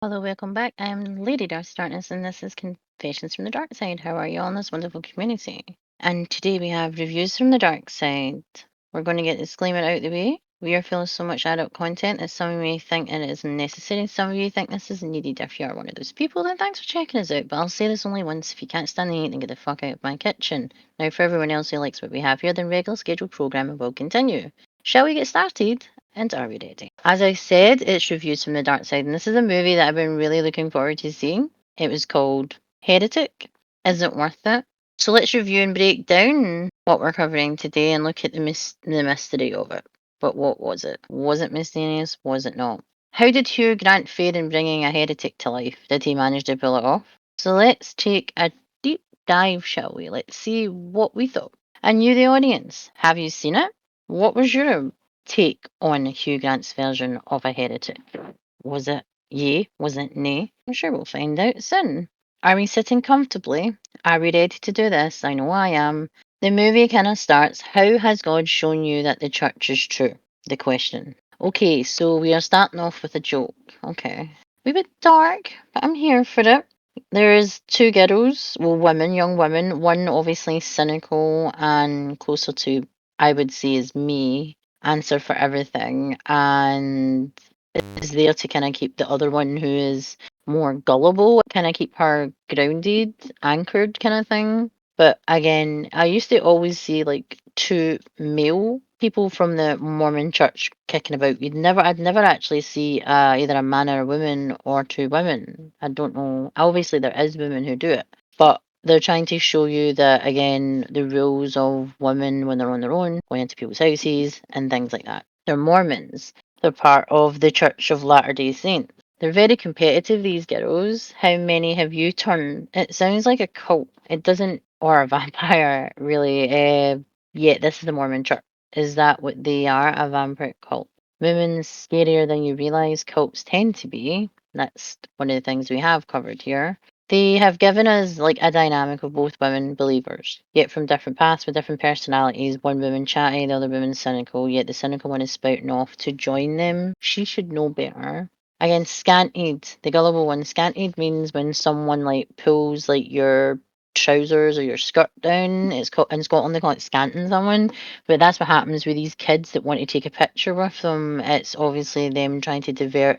Hello, welcome back. I'm Lady Dark Darkness, and this is Confessions from the Dark Side. How are you all in this wonderful community? And today we have reviews from the Dark Side. We're going to get this disclaimer out of the way. We are feeling so much adult content that some of you think it is necessary, and some of you think this is needed. If you are one of those people, then thanks for checking us out. But I'll say this only once. If you can't stand the heat, then get the fuck out of my kitchen. Now, for everyone else who likes what we have here, then regular scheduled programming will continue. Shall we get started? And are we ready? As I said, it's reviews from the dark side, and this is a movie that I've been really looking forward to seeing. It was called Heretic. Is it worth it? So let's review and break down what we're covering today and look at the mystery of it. But what was it? Was it mysterious? Was it not? How did Hugh Grant fare in bringing a heretic to life? Did he manage to pull it off? So let's take a deep dive, shall we? Let's see what we thought. And you, the audience, have you seen it? What was your take on Hugh Grant's version of a heretic? Was it yay? Was it nay? I'm sure we'll find out soon. Are we sitting comfortably? Are we ready to do this? I know I am. The movie kind of starts, how has God shown you that the church is true? The question. Okay, so we are starting off with a joke. Okay. A bit dark, but I'm here for it. There's two girls, well, women, young women. One obviously cynical and closer to, I would say, is me, answer for everything, and is there to kind of keep the other one who is more gullible, kind of keep her grounded, anchored, kind of thing. But again, I used to always see like two male people from the Mormon church kicking about. I'd never actually see either a man or a woman or two women. I don't know. Obviously, there is women who do it, but they're trying to show you that again, the rules of women when they're on their own, going into people's houses and things like that. They're Mormons. They're part of the Church of Latter-day Saints. They're very competitive, these girls. How many have you turned? It sounds like a cult. It doesn't, or a vampire, really. Yet this is the Mormon Church. Is that what they are? A vampire cult? Women's scarier than you realise cults tend to be. That's one of the things we have covered here. They have given us like a dynamic of both women believers, yet from different paths with different personalities. One woman chatty, the other woman cynical, yet the cynical one is spouting off to join them. She should know better. Again, scanted, the gullible one. Scanted means when someone like pulls like your trousers or your skirt down. It's called in Scotland they call it scanting someone. But that's what happens with these kids that want to take a picture with them. It's obviously them trying to divert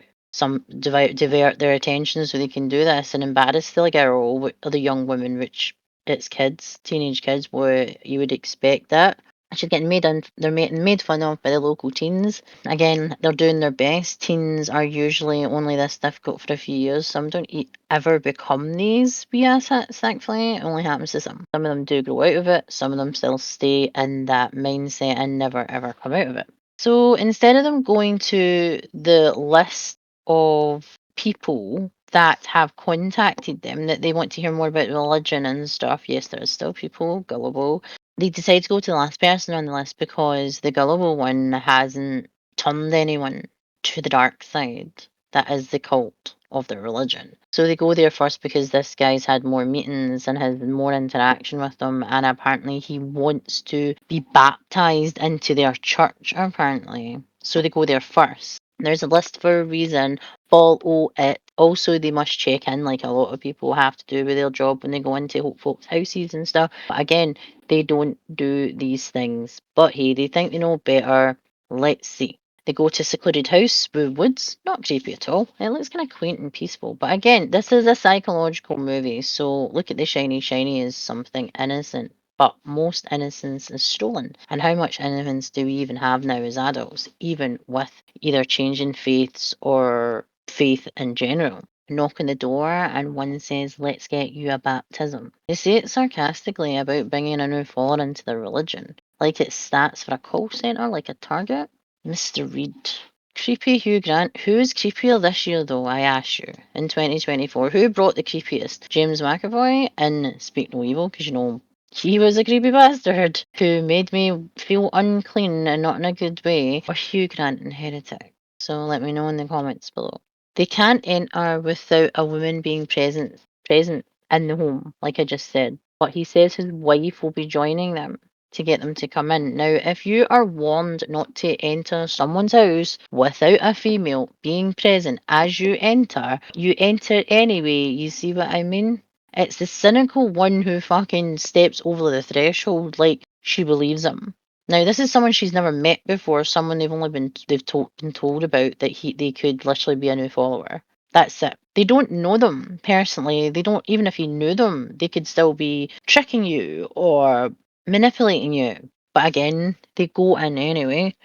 their attention so they can do this and embarrass the girl or the young woman, which it's kids, teenage kids, where you would expect that. She's getting they're made fun of by the local teens. Again, they're doing their best. Teens are usually only this difficult for a few years. Some don't ever become these wee assets, thankfully. It only happens to some. Some of them do grow out of it. Some of them still stay in that mindset and never ever come out of it. So instead of them going to the list of people that have contacted them that they want to hear more about religion and stuff, yes, there are still people gullible. They decide to go to the last person on the list because the gullible one hasn't turned anyone to the dark side. That is the cult of their religion. So they go there first because this guy's had more meetings and has more interaction with them, and apparently he wants to be baptized into their church, apparently. So they go there first. There's a list for a reason. Follow it. Also, they must check in like a lot of people have to do with their job when they go into folks' houses and stuff. But again, they don't do these things. But hey, they think they know better. Let's see. They go to a secluded house with woods. Not creepy at all. It looks kind of quaint and peaceful. But again, this is a psychological movie. So look at the shiny. Shiny is something innocent. But most innocence is stolen. And how much innocence do we even have now as adults, even with either changing faiths or faith in general? Knock on the door and one says, let's get you a baptism. They say it sarcastically about bringing a new follower into their religion, like it's stats for a call centre, like a Target. Mr. Reed. Creepy Hugh Grant. Who is creepier this year, though, I ask you, in 2024? Who brought the creepiest? James McAvoy in Speak No Evil, because he was a creepy bastard who made me feel unclean and not in a good way, or Hugh Grant in Heretic. So let me know in the comments below. They can't enter without a woman being present in the home, like I just said. But he says his wife will be joining them. to get them to come in. Now, if you are warned not to enter someone's house without a female being present as you enter anyway. You see what I mean? It's the cynical one who fucking steps over the threshold like she believes him. Now, this is someone she's never met before, someone been told about that they could literally be a new follower. That's it. They don't know them personally. They don't, even if you knew them, they could still be tricking you or manipulating you. But again, they go in anyway.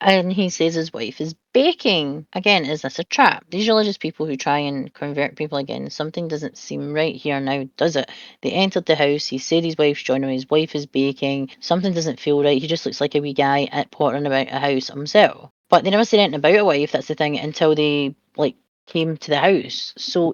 And he says his wife is baking. Again, is this a trap? These are just people who try and convert people again. Something doesn't seem right here now, does it? They entered the house. He said his wife's joining him. His wife is baking. Something doesn't feel right. He just looks like a wee guy at pottering about a house himself. But they never said anything about a wife, that's the thing, until they came to the house. So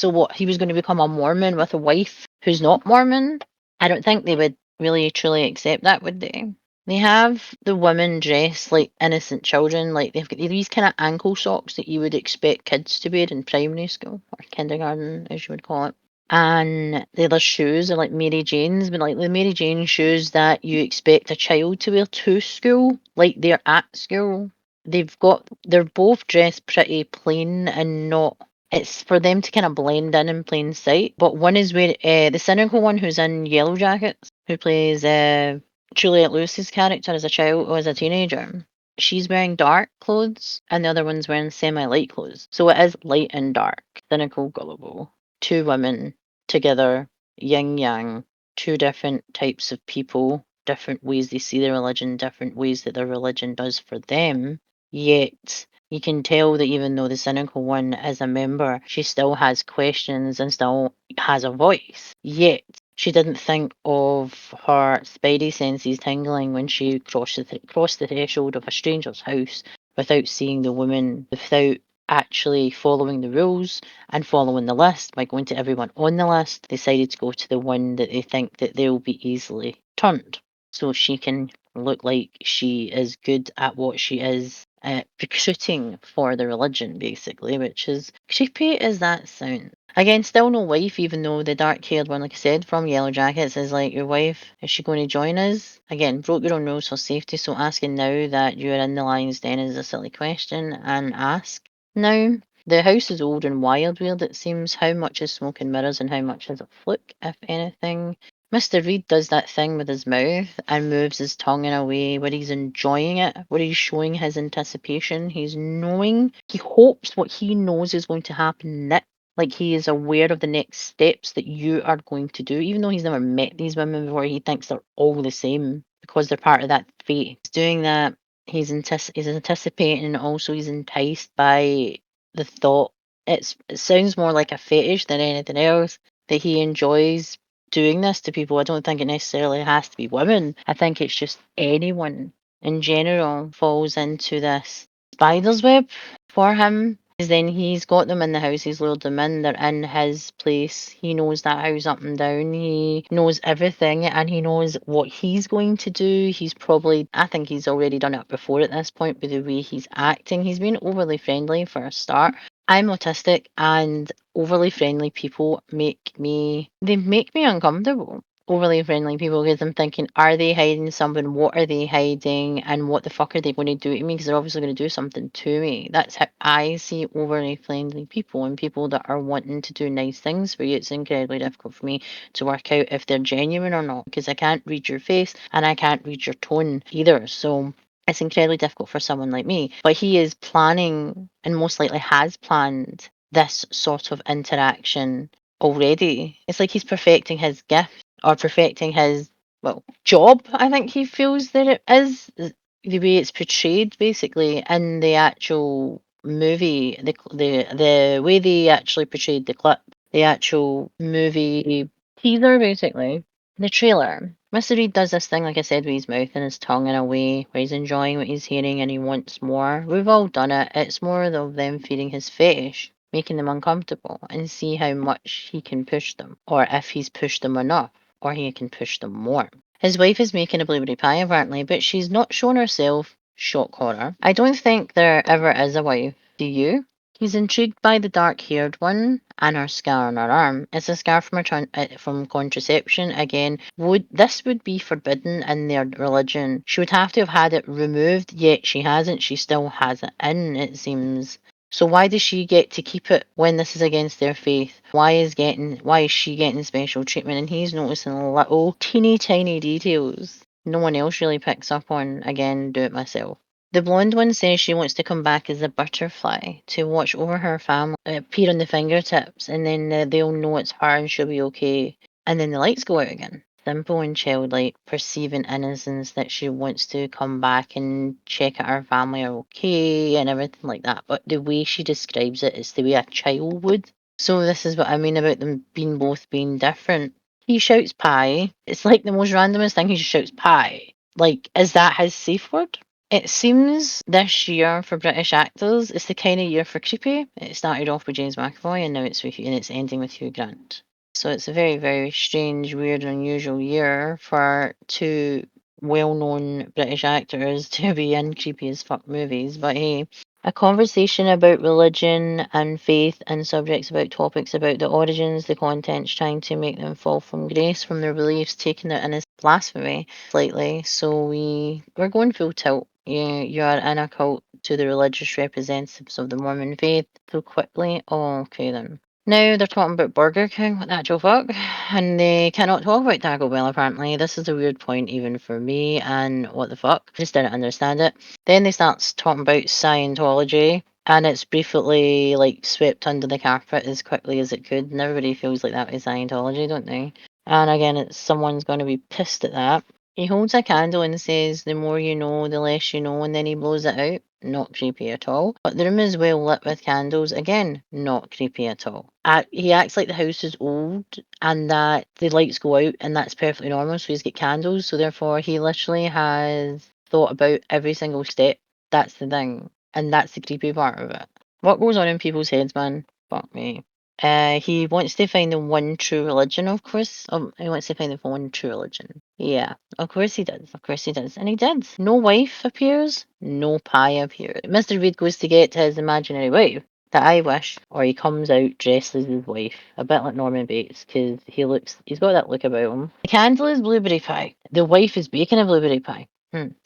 what, he was going to become a Mormon with a wife who's not Mormon? I don't think they would really truly accept that, would they? They have the women dressed like innocent children, like they've got these kind of ankle socks that you would expect kids to wear in primary school or kindergarten, as you would call it. And the other shoes are like Mary Jane's, but like the Mary Jane shoes that you expect a child to wear to school, like they're at school. They're both dressed pretty plain and not. It's for them to kind of blend in plain sight. But one is where the cynical one who's in Yellow Jackets, who plays Juliette Lewis's character as a child or as a teenager. She's wearing dark clothes, and the other one's wearing semi-light clothes. So it is light and dark, cynical, gullible. Two women together, yin yang, two different types of people, different ways they see their religion, different ways that their religion does for them. Yet you can tell that even though the cynical one is a member, she still has questions and still has a voice. Yet she didn't think of her spidey senses tingling when she crossed the threshold of a stranger's house without seeing the woman, without actually following the rules and following the list. By going to everyone on the list, they decided to go to the one that they think that they'll be easily turned, so she can look like she is good at what she is recruiting for the religion, basically, which is creepy as that sounds. Again, still no wife, even though the dark-haired one, like I said, from Yellow Jackets is like, your wife, is she going to join us? Again, broke your own rules for safety, so asking now that you're in the lion's den is a silly question, and ask now. The house is old and wild weird, it seems. How much is smoke and mirrors and how much is a fluke, if anything? Mr. Reed does that thing with his mouth and moves his tongue in a way where he's enjoying it, where he's showing his anticipation. He's knowing, he hopes what he knows is going to happen next. Like he is aware of the next steps that you are going to do. Even though he's never met these women before, he thinks they're all the same because they're part of that fate. He's doing that. He's anticipating, and also he's enticed by the thought. It sounds more like a fetish than anything else that he enjoys doing this to people. I don't think it necessarily has to be women. I think it's just anyone in general falls into this spider's web for him. Because then he's got them in the house, he's lured them in, they're in his place. He knows that house up and down. He knows everything and he knows what he's going to do. I think he's already done it before at this point with the way he's acting. He's been overly friendly for a start. I'm autistic and overly friendly people make me uncomfortable. Overly friendly people, because I'm thinking, are they hiding something? What are they hiding? And what the fuck are they going to do to me? Because they're obviously going to do something to me. That's how I see overly friendly people, and people that are wanting to do nice things for you. It's incredibly difficult for me to work out if they're genuine or not, because I can't read your face and I can't read your tone either. So it's incredibly difficult for someone like me. But he is planning, and most likely has planned, this sort of interaction already. It's like he's perfecting his gift or perfecting his, well, job. I think he feels that it is the way it's portrayed basically in the actual movie, the way they actually portrayed the clip, the actual movie teaser basically. The trailer. Mr. Reed does this thing, like I said, with his mouth and his tongue in a way where he's enjoying what he's hearing and he wants more. We've all done it. It's more of them feeding his fetish, making them uncomfortable, and see how much he can push them, or if he's pushed them enough, or he can push them more. His wife is making a blueberry pie apparently, but she's not shown herself. Shock horror. I don't think there ever is a wife. Do you? He's intrigued by the dark-haired one and her scar on her arm. It's a scar from from contraception. Again, would be forbidden in their religion? She would have to have had it removed, yet she hasn't. She still has it in, it seems. So why does she get to keep it when this is against their faith? Why is she getting special treatment? And he's noticing little teeny tiny details no one else really picks up on. Again, do it myself. The blonde one says she wants to come back as a butterfly to watch over her family, appear on the fingertips, and then they'll know it's her and she'll be okay. And then the lights go out again. Simple and childlike, perceiving innocence that she wants to come back and check that her family are okay and everything like that. But the way she describes it is the way a child would. So this is what I mean about them being different. He shouts pie. It's like the most randomest thing. He just shouts pie. Like, is that his safe word? It seems this year for British actors is the kind of year for creepy. It started off with James McAvoy and now it's ending with Hugh Grant. So it's a very, very strange, weird, unusual year for two well-known British actors to be in creepy as fuck movies. But hey, a conversation about religion and faith and subjects about topics about the origins, the contents, trying to make them fall from grace from their beliefs, taking their innocent blasphemy slightly. So we're going full tilt. You are in a cult to the religious representatives of the Mormon faith so quickly. Oh, okay then. Now they're talking about Burger King, what the actual fuck? And they cannot talk about Taco Bell apparently. This is a weird point even for me, and what the fuck? I just didn't understand it. Then they start talking about Scientology, and it's briefly like swept under the carpet as quickly as it could, and everybody feels like that with Scientology, don't they? And again, it's someone's going to be pissed at that. He holds a candle and says, "The more you know, the less you know," and then he blows it out. Not creepy at all. But the room is well lit with candles. Again, not creepy at all. He acts like the house is old and that the lights go out and that's perfectly normal. So he's got candles. So therefore, he literally has thought about every single step. That's the thing. And that's the creepy part of it. What goes on in people's heads, man? Fuck me. He wants to find the one true religion, of course. He wants to find the one true religion. Yeah, of course he does. Of course he does. And he did. No wife appears, no pie appears. Mr. Reed goes to get his imaginary wife that I wish, or he comes out dressed as his wife, a bit like Norman Bates, because he's got that look about him. The candle is blueberry pie. The wife is baking a blueberry pie.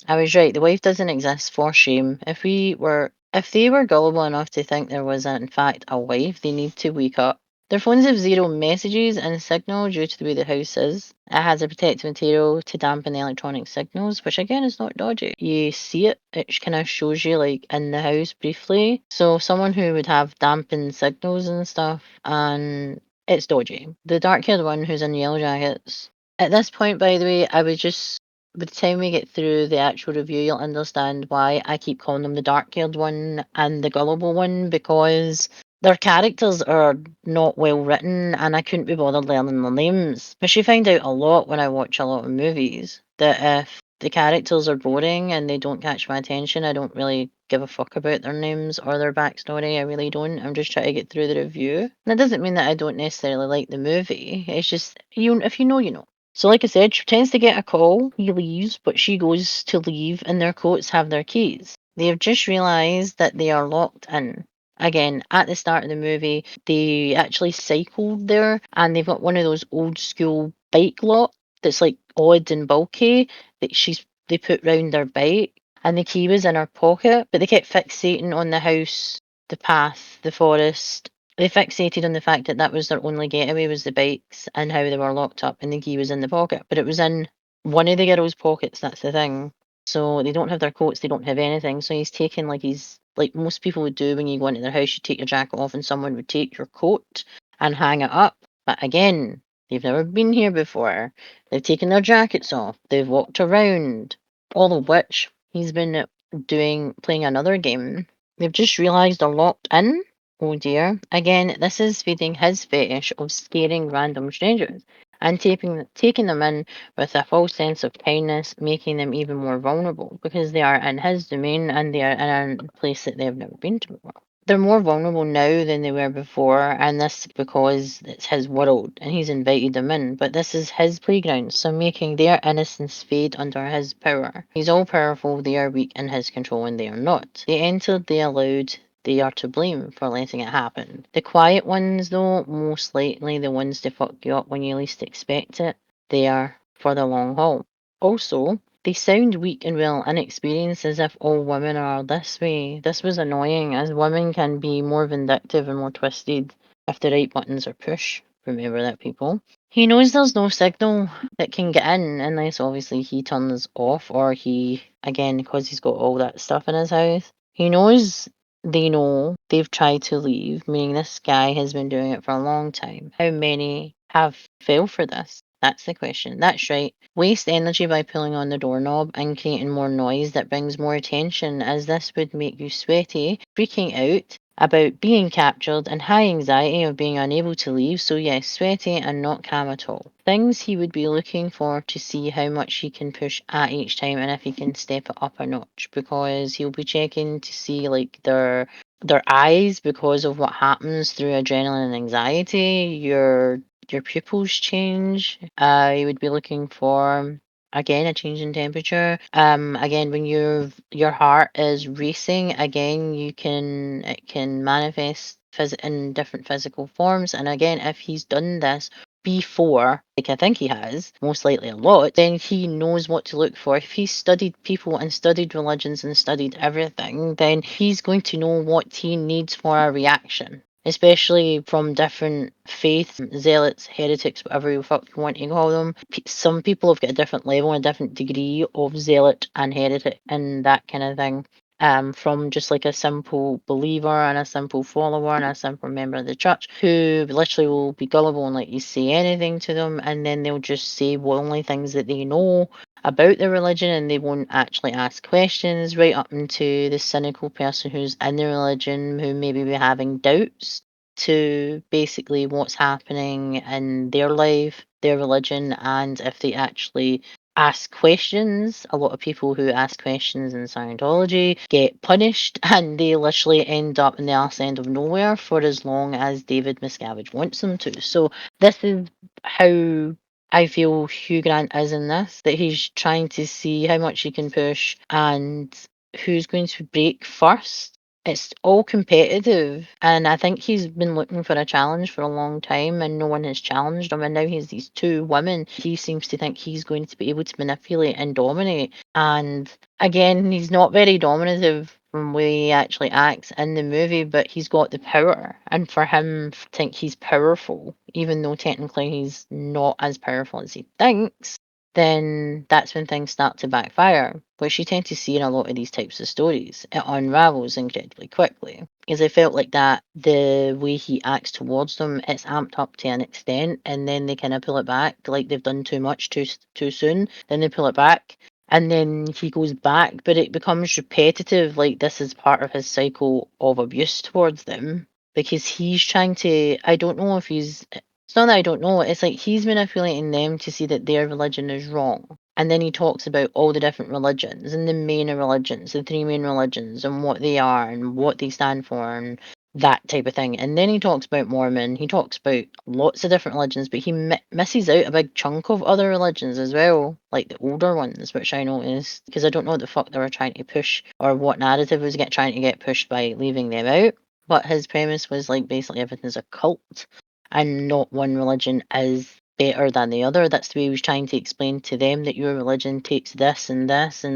I was right. The wife doesn't exist for shame. If they were gullible enough to think there was in fact a wife, they need to wake up. Their phones have zero messages and signal due to the way the house is. It has a protective material to dampen the electronic signals, which again is not dodgy. You see it, it kind of shows you like in the house briefly. So someone who would have dampened signals and stuff, and it's dodgy. The dark-haired one who's in yellow jackets. At this point, by the way, by the time we get through the actual review, you'll understand why I keep calling them the dark-haired one and the gullible one, because their characters are not well written and I couldn't be bothered learning their names. But you find out a lot when I watch a lot of movies that if the characters are boring and they don't catch my attention, I don't really give a fuck about their names or their backstory. I really don't. I'm just trying to get through the review. And that doesn't mean that I don't necessarily like the movie. It's just, if you know, you know. So, like I said, she pretends to get a call. He leaves, but she goes to leave, and their coats have their keys. They have just realised that they are locked in. Again, at the start of the movie, they actually cycled there, and they've got one of those old school bike locks that's like odd and bulky that they put round their bike, and the key was in her pocket, but they kept fixating on the house, the path, the forest, they fixated on the fact that that was their only getaway was the bikes and how they were locked up and the key was in the pocket. But it was in one of the girls' pockets, that's the thing. So they don't have their coats, they don't have anything. So he's like most people would do when you go into their house, you take your jacket off and someone would take your coat and hang it up. But again, they've never been here before. They've taken their jackets off, they've walked around. All of which he's been playing another game. They've just realised they're locked in. Oh dear. Again, this is feeding his fetish of scaring random strangers and taking them in with a false sense of kindness, making them even more vulnerable because they are in his domain and they are in a place that they've never been to before. They're more vulnerable now than they were before, and this because it's his world and he's invited them in, but this is his playground, so making their innocence fade under his power. He's all powerful, they are weak in his control, and they are not. They entered, they allowed, they are to blame for letting it happen. The quiet ones, though, most likely the ones to fuck you up when you least expect it, they are for the long haul. Also, they sound weak and well inexperienced, as if all women are this way. This was annoying, as women can be more vindictive and more twisted if the right buttons are pushed. Remember that, people. He knows there's no signal that can get in unless obviously he turns off, or he, again, because he's got all that stuff in his house. He knows they know they've tried to leave, meaning this guy has been doing it for a long time. How many have fell for this? That's the question. That's right. Waste energy by pulling on the doorknob and creating more noise that brings more attention, as this would make you sweaty, freaking out about being captured, and high anxiety of being unable to leave. So yes, sweaty and not calm at all. Things he would be looking for to see how much he can push at each time and if he can step it up a notch, because he'll be checking to see like their eyes, because of what happens through adrenaline and anxiety. Your pupils change. You would be looking for, again, a change in temperature. Again, when your heart is racing, again, it can manifest in different physical forms. And again, if he's done this before, like I think he has, most likely a lot, then he knows what to look for. If he's studied people and studied religions and studied everything, then he's going to know what he needs for a reaction, especially from different faiths, zealots, heretics, whatever you fuck you want to call them. Some people have got a different level and a different degree of zealot and heretic and that kind of thing. From just like a simple believer and a simple follower and a simple member of the church, who literally will be gullible and let you say anything to them, and then they'll just say only things that they know about the religion, and they won't actually ask questions, right up into the cynical person who's in the religion, who maybe be having doubts to basically what's happening in their life, their religion, and if they actually ask questions. A lot of people who ask questions in Scientology get punished, and they literally end up in the arse end of nowhere for as long as David Miscavige wants them to. So this is how I feel Hugh Grant is in this, that he's trying to see how much he can push and who's going to break first. It's all competitive, and I think he's been looking for a challenge for a long time, and no one has challenged him. And now he has these two women. He seems to think he's going to be able to manipulate and dominate. And again, he's not very dominative from the way he actually acts in the movie, but he's got the power. And for him to think he's powerful, even though technically he's not as powerful as he thinks, then that's when things start to backfire, which you tend to see in a lot of these types of stories. It unravels incredibly quickly. Because I felt like that the way he acts towards them, it's amped up to an extent, and then they kind of pull it back, like they've done too much too soon. Then they pull it back, and then he goes back, but it becomes repetitive. Like this is part of his cycle of abuse towards them, because he's trying to. I don't know if he's. It's not that I don't know. It's like he's manipulating them to see that their religion is wrong. And then he talks about all the different religions and the main religions, the three main religions, and what they are and what they stand for and that type of thing. And then he talks about Mormon. He talks about lots of different religions, but he misses out a big chunk of other religions as well, like the older ones, which I noticed, because I don't know what the fuck they were trying to push or what narrative was trying to get pushed by leaving them out. But his premise was like basically everything's a cult, and not one religion is better than the other. That's the way he was trying to explain to them, that your religion takes this and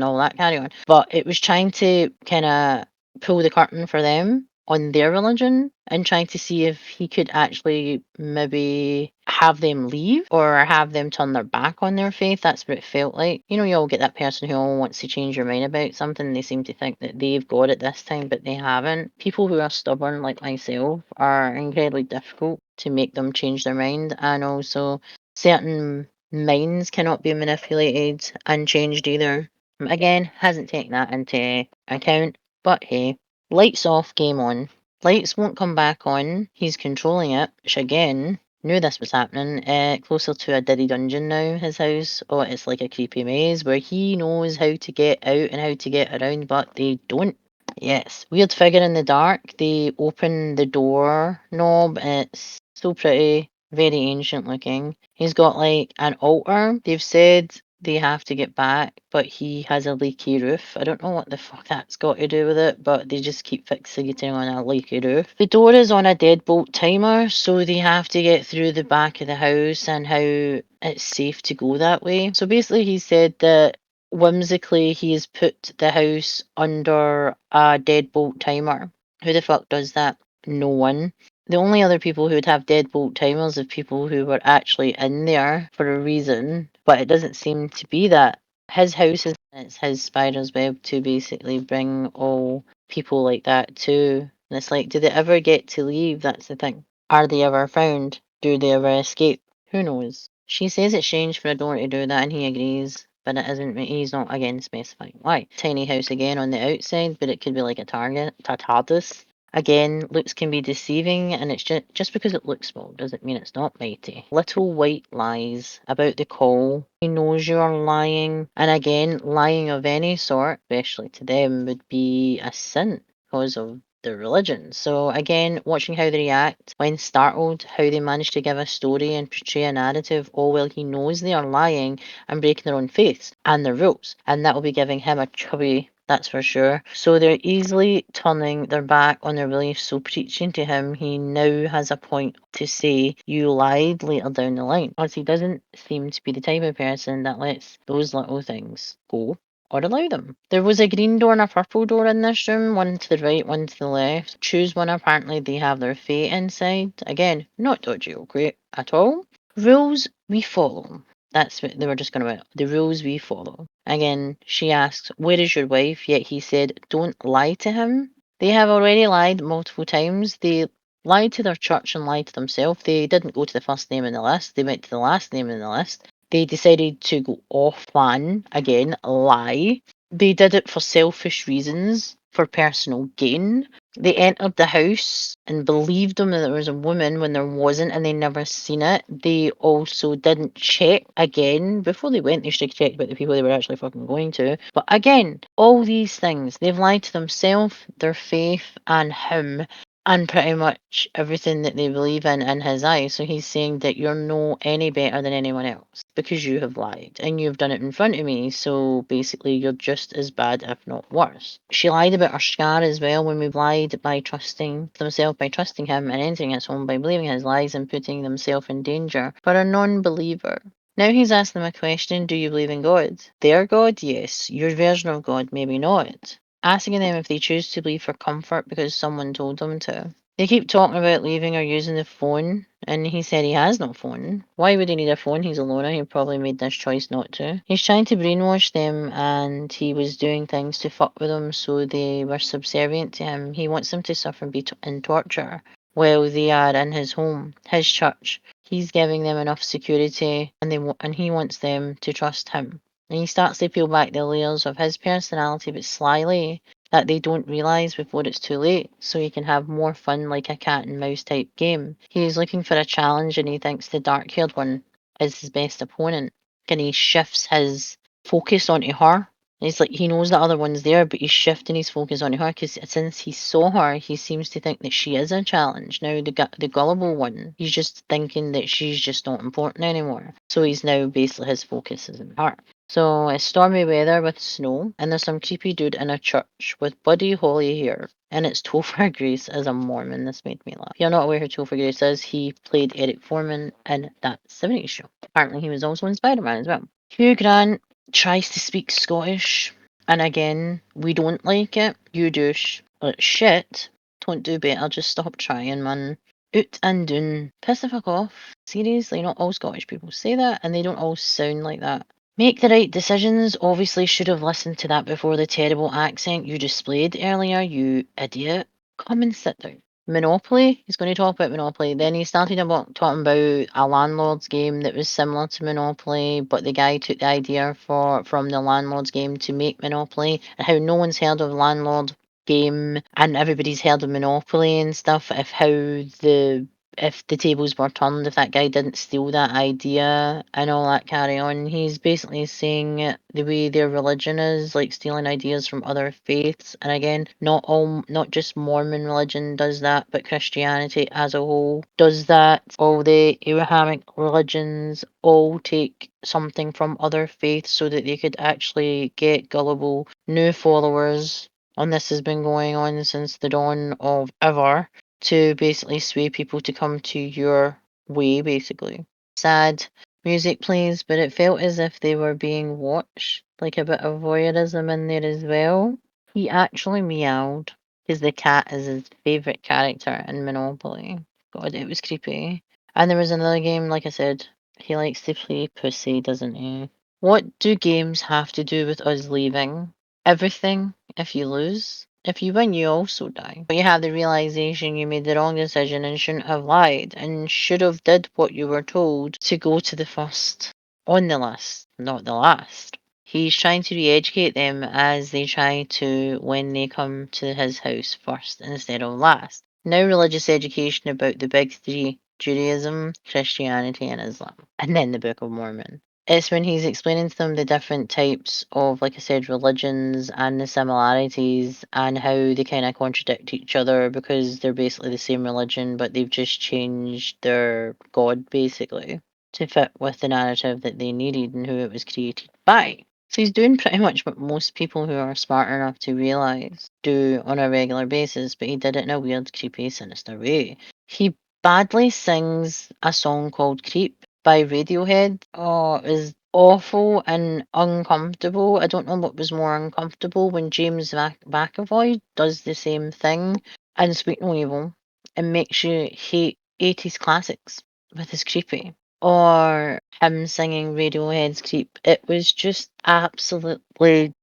all that carry on. But it was trying to kind of pull the curtain for them on their religion and trying to see if he could actually maybe have them leave or have them turn their back on their faith. That's what it felt like. You know, you all get that person who all wants to change your mind about something. They seem to think that they've got it this time, but they haven't. People who are stubborn like myself are incredibly difficult to make them change their mind, and also certain minds cannot be manipulated and changed either. Again, hasn't taken that into account, but hey. Lights off, game on. Lights won't come back on. He's controlling it, which again, knew this was happening. Closer to a Diddy dungeon now, his house. Oh, it's like a creepy maze where he knows how to get out and how to get around, but they don't. Yes, weird figure in the dark. They open the door knob and it's so pretty, very ancient looking. He's got like an altar. They've said they have to get back, but he has a leaky roof. I don't know what the fuck that's got to do with it, but they just keep fixating on a leaky roof. The door is on a deadbolt timer, so they have to get through the back of the house and how it's safe to go that way. So basically, he said that whimsically he has put the house under a deadbolt timer. Who the fuck does that? No one. The only other people who would have deadbolt timers are people who were actually in there for a reason, but it doesn't seem to be that. His house is it's his spider's web to basically bring all people like that to. And it's like, do they ever get to leave? That's the thing. Are they ever found? Do they ever escape? Who knows? She says it's strange for a door to do that, and he agrees, but it isn't. He's not again specifying why. Tiny house again on the outside, but it could be like a target, a TARDIS. Again, looks can be deceiving, and it's just because it looks small doesn't mean it's not mighty. Little white lies about the call. He knows you are lying, and again, lying of any sort, especially to them, would be a sin because of their religion. So again, watching how they react when startled, how they manage to give a story and portray a narrative, all while he knows they are lying and breaking their own faiths and their rules, and that will be giving him a chubby. That's for sure. So they're easily turning their back on their beliefs, so preaching to him, he now has a point to say, you lied later down the line. As he doesn't seem to be the type of person that lets those little things go or allow them. There was a green door and a purple door in this room, one to the right, one to the left. Choose one, apparently they have their fate inside. Again, not dodgy or great at all. Rules we follow. That's what they were just going to. The rules we follow. Again, she asks, where is your wife? Yet he said, don't lie to him. They have already lied multiple times. They lied to their church and lied to themselves. They didn't go to the first name in the list. They went to the last name in the list. They decided to go off plan. Again, lie. They did it for selfish reasons, for personal gain. They entered the house and believed them that there was a woman when there wasn't, and they never seen it. They also didn't check again before they went. They should have checked about the people they were actually fucking going to. But again, all these things they've lied to themselves, their faith, and him, and pretty much everything that they believe in his eyes. So he's saying that you're no any better than anyone else because you have lied and you've done it in front of me. So basically, you're just as bad, if not worse. She lied about her scar as well when we lied by trusting themselves, by trusting him and entering his home, by believing his lies and putting themselves in danger for a non-believer. Now he's asking them a question, do you believe in God? Their God, yes. Your version of God, maybe not. Asking them if they choose to leave for comfort because someone told them to. They keep talking about leaving or using the phone, and he said he has no phone. Why would he need a phone? He's a loner. He probably made this choice not to. He's trying to brainwash them, and he was doing things to fuck with them so they were subservient to him. He wants them to suffer and be in torture while they are in his home, his church. He's giving them enough security, and he wants them to trust him. And he starts to peel back the layers of his personality, but slyly, that they don't realise before it's too late, so he can have more fun like a cat and mouse type game. He's looking for a challenge, and he thinks the dark-haired one is his best opponent. And he shifts his focus onto her. He's like, he knows the other one's there, but he's shifting his focus onto her because since he saw her, he seems to think that she is a challenge. Now, the gullible one, he's just thinking that she's just not important anymore. So he's now basically his focus is on her. So it's stormy weather with snow, and there's some creepy dude in a church with Buddy Holly hair, and it's Topher Grace as a Mormon. This made me laugh. If you're not aware who Topher Grace is, he played Eric Foreman in that 70s show. Apparently, he was also in Spider-Man as well. Hugh Grant tries to speak Scottish, and again, we don't like it. You do shit. Don't do better. Just stop trying, man. Out and doon. Piss the fuck off. Seriously, not all Scottish people say that, and they don't all sound like that. Make the right decisions. Obviously, should have listened to that before the terrible accent you displayed earlier, you idiot. Come and sit down. Monopoly. He's going to talk about Monopoly. Then he started talking about a landlord's game that was similar to Monopoly, but the guy took the idea from the landlord's game to make Monopoly, and how no one's heard of landlord game and everybody's heard of Monopoly and stuff. If how the if the tables were turned, if that guy didn't steal that idea and all that carry on. He's basically saying the way their religion is, like stealing ideas from other faiths. And again, not just Mormon religion does that, but Christianity as a whole does that. All the Abrahamic religions all take something from other faiths so that they could actually get gullible new followers. And this has been going on since the dawn of ever, to basically sway people to come to your way, basically. Sad music plays, but it felt as if they were being watched, like a bit of voyeurism in there as well. He actually meowed, because the cat is his favourite character in Monopoly. God, it was creepy. And there was another game, like I said, he likes to play pussy, doesn't he? What do games have to do with us leaving? Everything if you lose. If you win, you also die. But you have the realization you made the wrong decision and shouldn't have lied and should have did what you were told to go to the first on the list, not the last. He's trying to re-educate them as they try to when they come to his house first instead of last. Now religious education about the big three, Judaism, Christianity and Islam. And then the Book of Mormon. It's when he's explaining to them the different types of, like I said, religions and the similarities and how they kind of contradict each other because they're basically the same religion, but they've just changed their god basically to fit with the narrative that they needed and who it was created by. So he's doing pretty much what most people who are smart enough to realise do on a regular basis, but he did it in a weird, creepy, sinister way. He badly sings a song called Creep by Radiohead. Oh, it was awful and uncomfortable. I don't know what was more uncomfortable when James McAvoy does the same thing and Sweet No Evil and makes you hate 80s classics with his creepy. Or him singing Radiohead's Creep. It was just absolutely,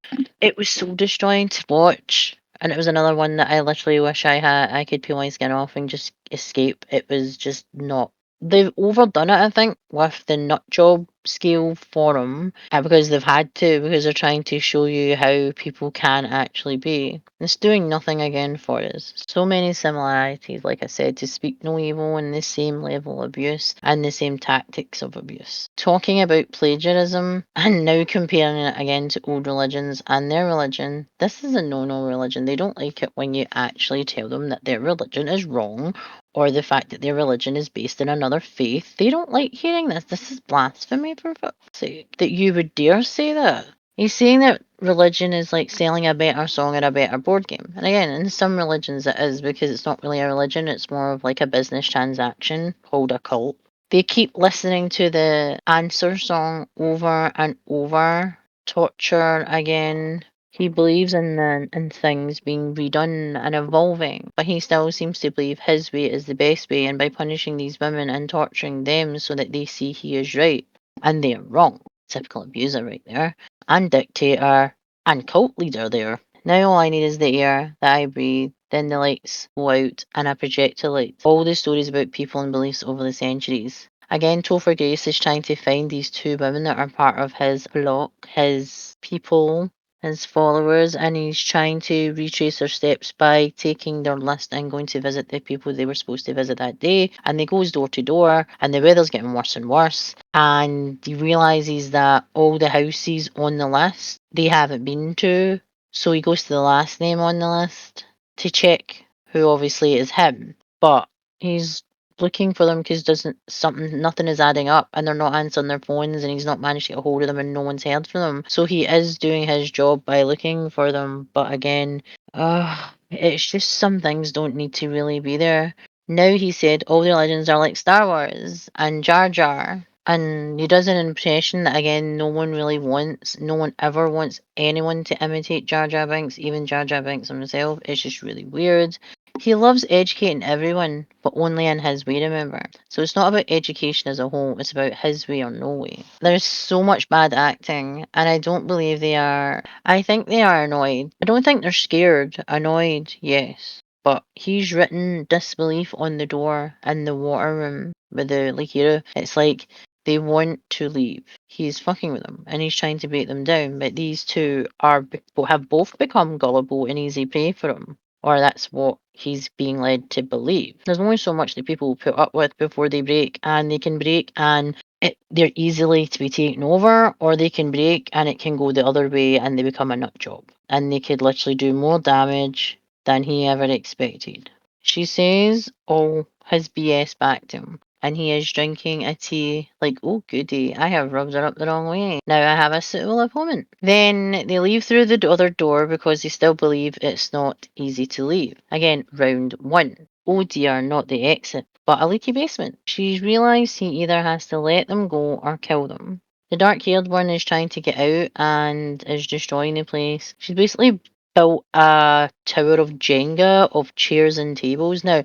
it was so destroying to watch. And it was another one that I literally wish I could peel my skin off and just escape. It was just not. They've overdone it, I think, with the nut job scale for him, because they've had to, because they're trying to show you how people can actually be. It's doing nothing again for us. So many similarities, like I said, to Speak No Evil and the same level of abuse and the same tactics of abuse. Talking about plagiarism and now comparing it again to old religions and their religion, this is a no-no religion. They don't like it when you actually tell them that their religion is wrong or the fact that their religion is based in another faith. They don't like hearing this. This is blasphemy, for fuck's sake. That you would dare say that. He's saying that religion is like selling a better song or a better board game. And again, in some religions it is, because it's not really a religion, it's more of like a business transaction called a cult. They keep listening to the answer song over and over. Torture again. He believes in things being redone and evolving, but he still seems to believe his way is the best way, and by punishing these women and torturing them so that they see he is right and they're wrong. Typical abuser right there. And dictator and cult leader there. Now all I need is the air that I breathe, then the lights go out and I project a light. All the stories about people and beliefs over the centuries. Again, Topher Grace is trying to find these two women that are part of his flock, his people, his followers, and he's trying to retrace their steps by taking their list and going to visit the people they were supposed to visit that day. And he goes door to door, and the weather's getting worse and worse. And he realizes that all the houses on the list they haven't been to, so he goes to the last name on the list to check who obviously is him. But he's looking for them because nothing is adding up, and they're not answering their phones, and he's not managed to get a hold of them, and no one's heard from them. So he is doing his job by looking for them, but again, it's just some things don't need to really be there. Now he said all the legends are like Star Wars and Jar Jar. And he does an impression that again no one really wants. No one ever wants anyone to imitate Jar Jar Binks, even Jar Jar Binks himself. It's just really weird. He loves educating everyone, but only in his way, remember. So it's not about education as a whole, it's about his way or no way. There's so much bad acting, and I don't believe they are. I think they are annoyed. I don't think they're scared. Annoyed, yes. But he's written disbelief on the door in the water room with the Lakira. It's like they want to leave. He's fucking with them and he's trying to break them down, but these two have both become gullible and easy prey for him. or that's what he's being led to believe. There's only so much that people will put up with before they break, and they can break and they're easily to be taken over, or they can break and it can go the other way and they become a nut job. And they could literally do more damage than he ever expected. She says all his BS back to him, and he is drinking a tea like, oh goody, I have rubbed her up the wrong way. Now I have a suitable opponent. Then they leave through the other door because they still believe it's not easy to leave. Again, round one. Oh dear, not the exit, but a leaky basement. She's realised he either has to let them go or kill them. The dark-haired one is trying to get out and is destroying the place. She's basically built a tower of Jenga of chairs and tables. Now,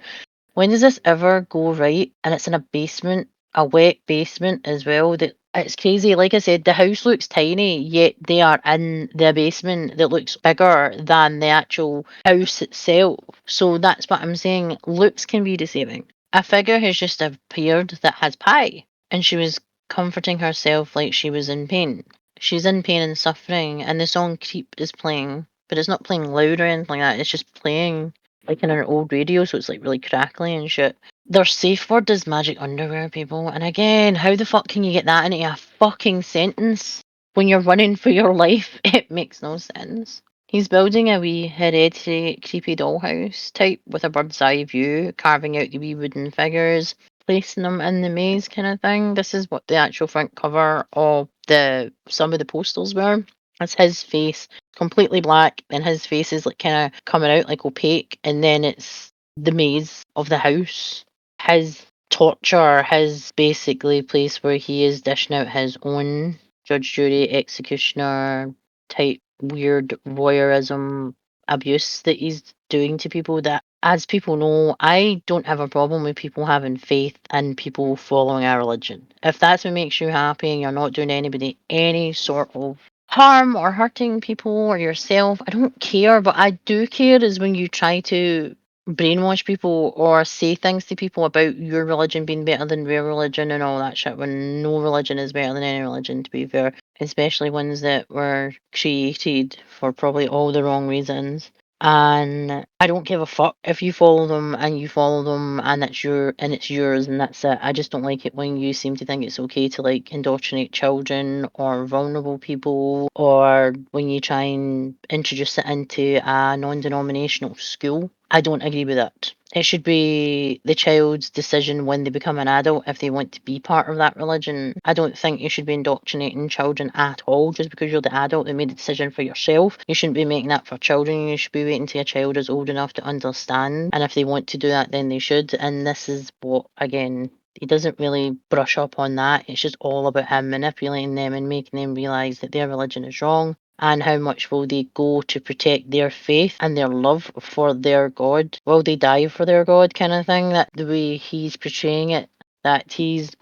when does this ever go right? And it's in a basement, a wet basement as well. That it's crazy. Like I said, the house looks tiny, yet they are in the basement that looks bigger than the actual house itself. So that's what I'm saying. Looks can be deceiving. A figure has just appeared that has pie, and she was comforting herself like she was in pain. She's in pain and suffering, and the song Creep is playing, but it's not playing loud or anything like that. It's just playing like in an old radio, so it's like really crackly and shit. Their safe word is magic underwear, people. And again, how the fuck can you get that into a fucking sentence when you're running for your life? It makes no sense. He's building a wee hereditary creepy dollhouse type with a bird's eye view, carving out the wee wooden figures, placing them in the maze kind of thing. This is what the actual front cover of the some of the posters were. It's his face completely black, and his face is like kind of coming out like opaque, and then it's the maze of the house. His torture, his basically place where he is dishing out his own judge, jury, executioner type weird voyeurism abuse that he's doing to people. That, as people know, I don't have a problem with people having faith and people following our religion. If that's what makes you happy and you're not doing anybody any sort of harm or hurting people or yourself, I don't care. But I do care is when you try to brainwash people or say things to people about your religion being better than their religion and all that shit, when no religion is better than any religion, to be fair, especially ones that were created for probably all the wrong reasons. And I don't give a fuck if you follow them and you follow them and it's yours and that's it. I just don't like it when you seem to think it's okay to like indoctrinate children or vulnerable people, or when you try and introduce it into a non-denominational school. I don't agree with that. It should be the child's decision when they become an adult if they want to be part of that religion. I don't think you should be indoctrinating children at all just because you're the adult that made the decision for yourself. You shouldn't be making that for children. You should be waiting till a child is old enough to understand. And if they want to do that, then they should. And this is what, again, he doesn't really brush up on that. It's just all about him manipulating them and making them realise that their religion is wrong, and how much will they go to protect their faith and their love for their God? Will they die for their God, kind of thing? That the way he's portraying it, that he's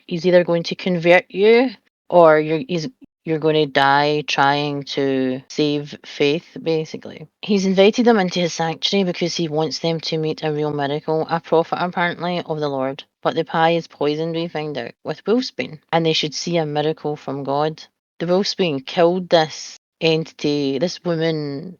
either going to convert you, or you're going to die trying to save faith, basically. He's invited them into his sanctuary because he wants them to meet a real miracle, a prophet apparently of the Lord. But the pie is poisoned, we find out, with wolfsbane, and they should see a miracle from God. The wolfsbane killed this entity. This woman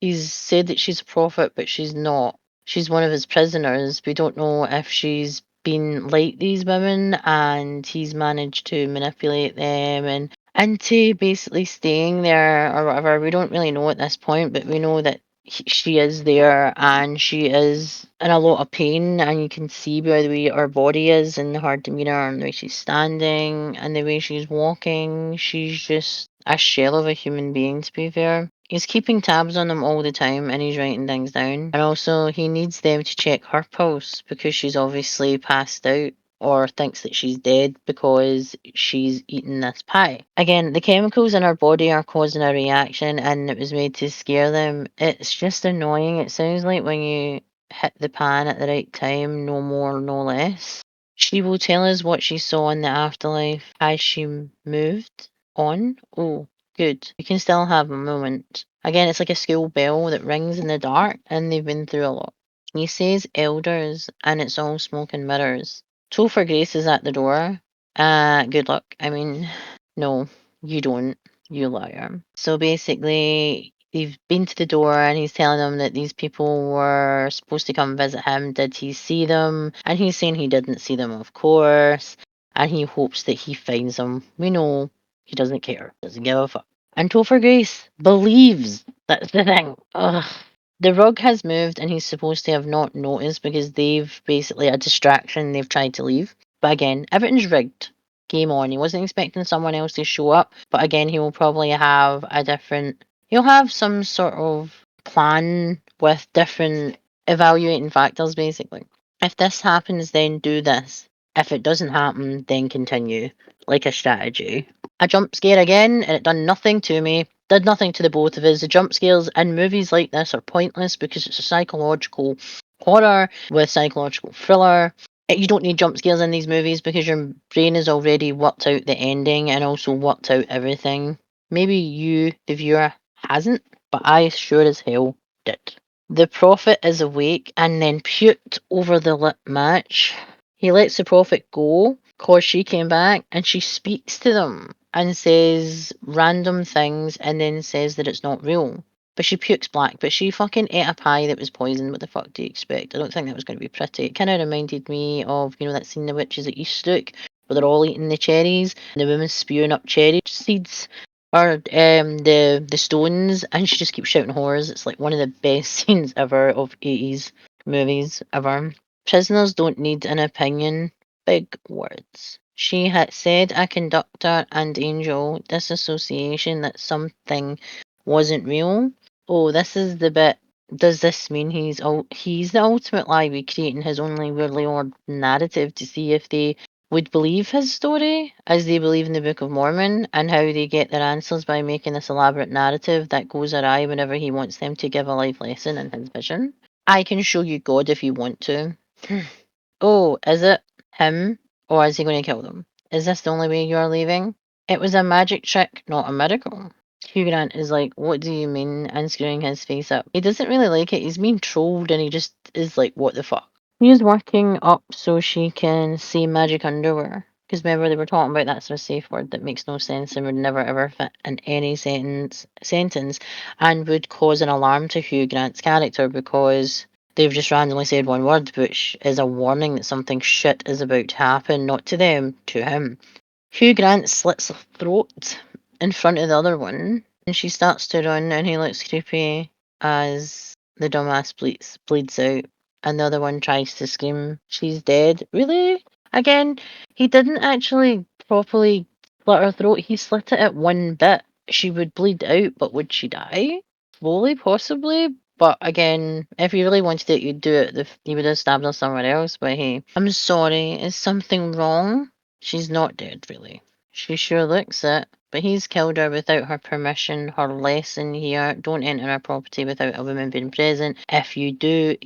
he's said that she's a prophet, but she's not. She's one of his prisoners. We don't know if she's been like these women and he's managed to manipulate them and into basically staying there or whatever. We don't really know at this point, but we know that she is there and she is in a lot of pain, and you can see by the way her body is and her demeanor and the way she's standing and the way she's walking. She's just a shell of a human being, to be fair. He's keeping tabs on them all the time and he's writing things down. And also he needs them to check her pulse because she's obviously passed out or thinks that she's dead because she's eaten this pie. Again, the chemicals in her body are causing a reaction and it was made to scare them. It's just annoying. It sounds like when you hit the pan at the right time, no more, no less. She will tell us what she saw in the afterlife. Has she moved on? Oh, good. We can still have a moment. Again, it's like a school bell that rings in the dark and they've been through a lot. He says elders and it's all smoke and mirrors. Toll for Grace is at the door. Good luck. I mean, no, you don't. You liar. So basically, they've been to the door and he's telling them that these people were supposed to come visit him. Did he see them? And he's saying he didn't see them, of course. And he hopes that he finds them. We know he doesn't care, doesn't give a fuck. And Topher Grace believes. That's the thing. Ugh. The rug has moved and he's supposed to have not noticed because they've basically a distraction. They've tried to leave. But again, everything's rigged. Game on. He wasn't expecting someone else to show up. But again, he will probably have a different. He'll have some sort of plan with different evaluating factors, basically. If this happens, then do this. If it doesn't happen, then continue. Like a strategy. A jump scare again, and it done nothing to me. Did nothing to the both of us. The jump scares in movies like this are pointless because it's a psychological horror with psychological thriller. You don't need jump scares in these movies because your brain has already worked out the ending and also worked out everything. Maybe you, the viewer, hasn't, but I sure as hell did. The prophet is awake and then puked over the lit match. He lets the prophet go because she came back and she speaks to them and says random things and then says that it's not real. But she pukes black, but she fucking ate a pie that was poisoned. What the fuck do you expect? I don't think that was going to be pretty. It kind of reminded me of, that scene in The Witches at Eastwick where they're all eating the cherries and the woman's spewing up cherry seeds or the stones and she just keeps shouting horrors. It's like one of the best scenes ever of 80s movies ever. Prisoners don't need an opinion. Big words. She had said a conductor and angel disassociation that something wasn't real. Oh, this is the bit. Does this mean he's the ultimate lie creating his only weirdly odd narrative to see if they would believe his story as they believe in the Book of Mormon and how they get their answers by making this elaborate narrative that goes awry whenever he wants them to give a life lesson in his vision? I can show you God if you want to. Oh, is it him? Or is he going to kill them? Is this the only way you are leaving? It was a magic trick, not a miracle. Hugh Grant is like, what do you mean? And screwing his face up. He doesn't really like it. He's being trolled and he just is like, what the fuck? He's working up so she can see magic underwear. Because remember, they were talking about that sort of safe word that makes no sense and would never ever fit in any sentence and would cause an alarm to Hugh Grant's character because they've just randomly said one word, which is a warning that something shit is about to happen, not to them, to him. Hugh Grant slits her throat in front of the other one, and she starts to run, and he looks creepy as the dumbass bleeds out, and the other one tries to scream, she's dead. Really? Again, he didn't actually properly slit her throat, he slit it at one bit. She would bleed out, but would she die? Slowly, possibly, but again, if you really wanted it, you'd do it. You would have stabbed her somewhere else, but hey. I'm sorry, is something wrong? She's not dead, really. She sure looks it, but he's killed her without her permission. Her lesson here, don't enter a property without a woman being present. If you get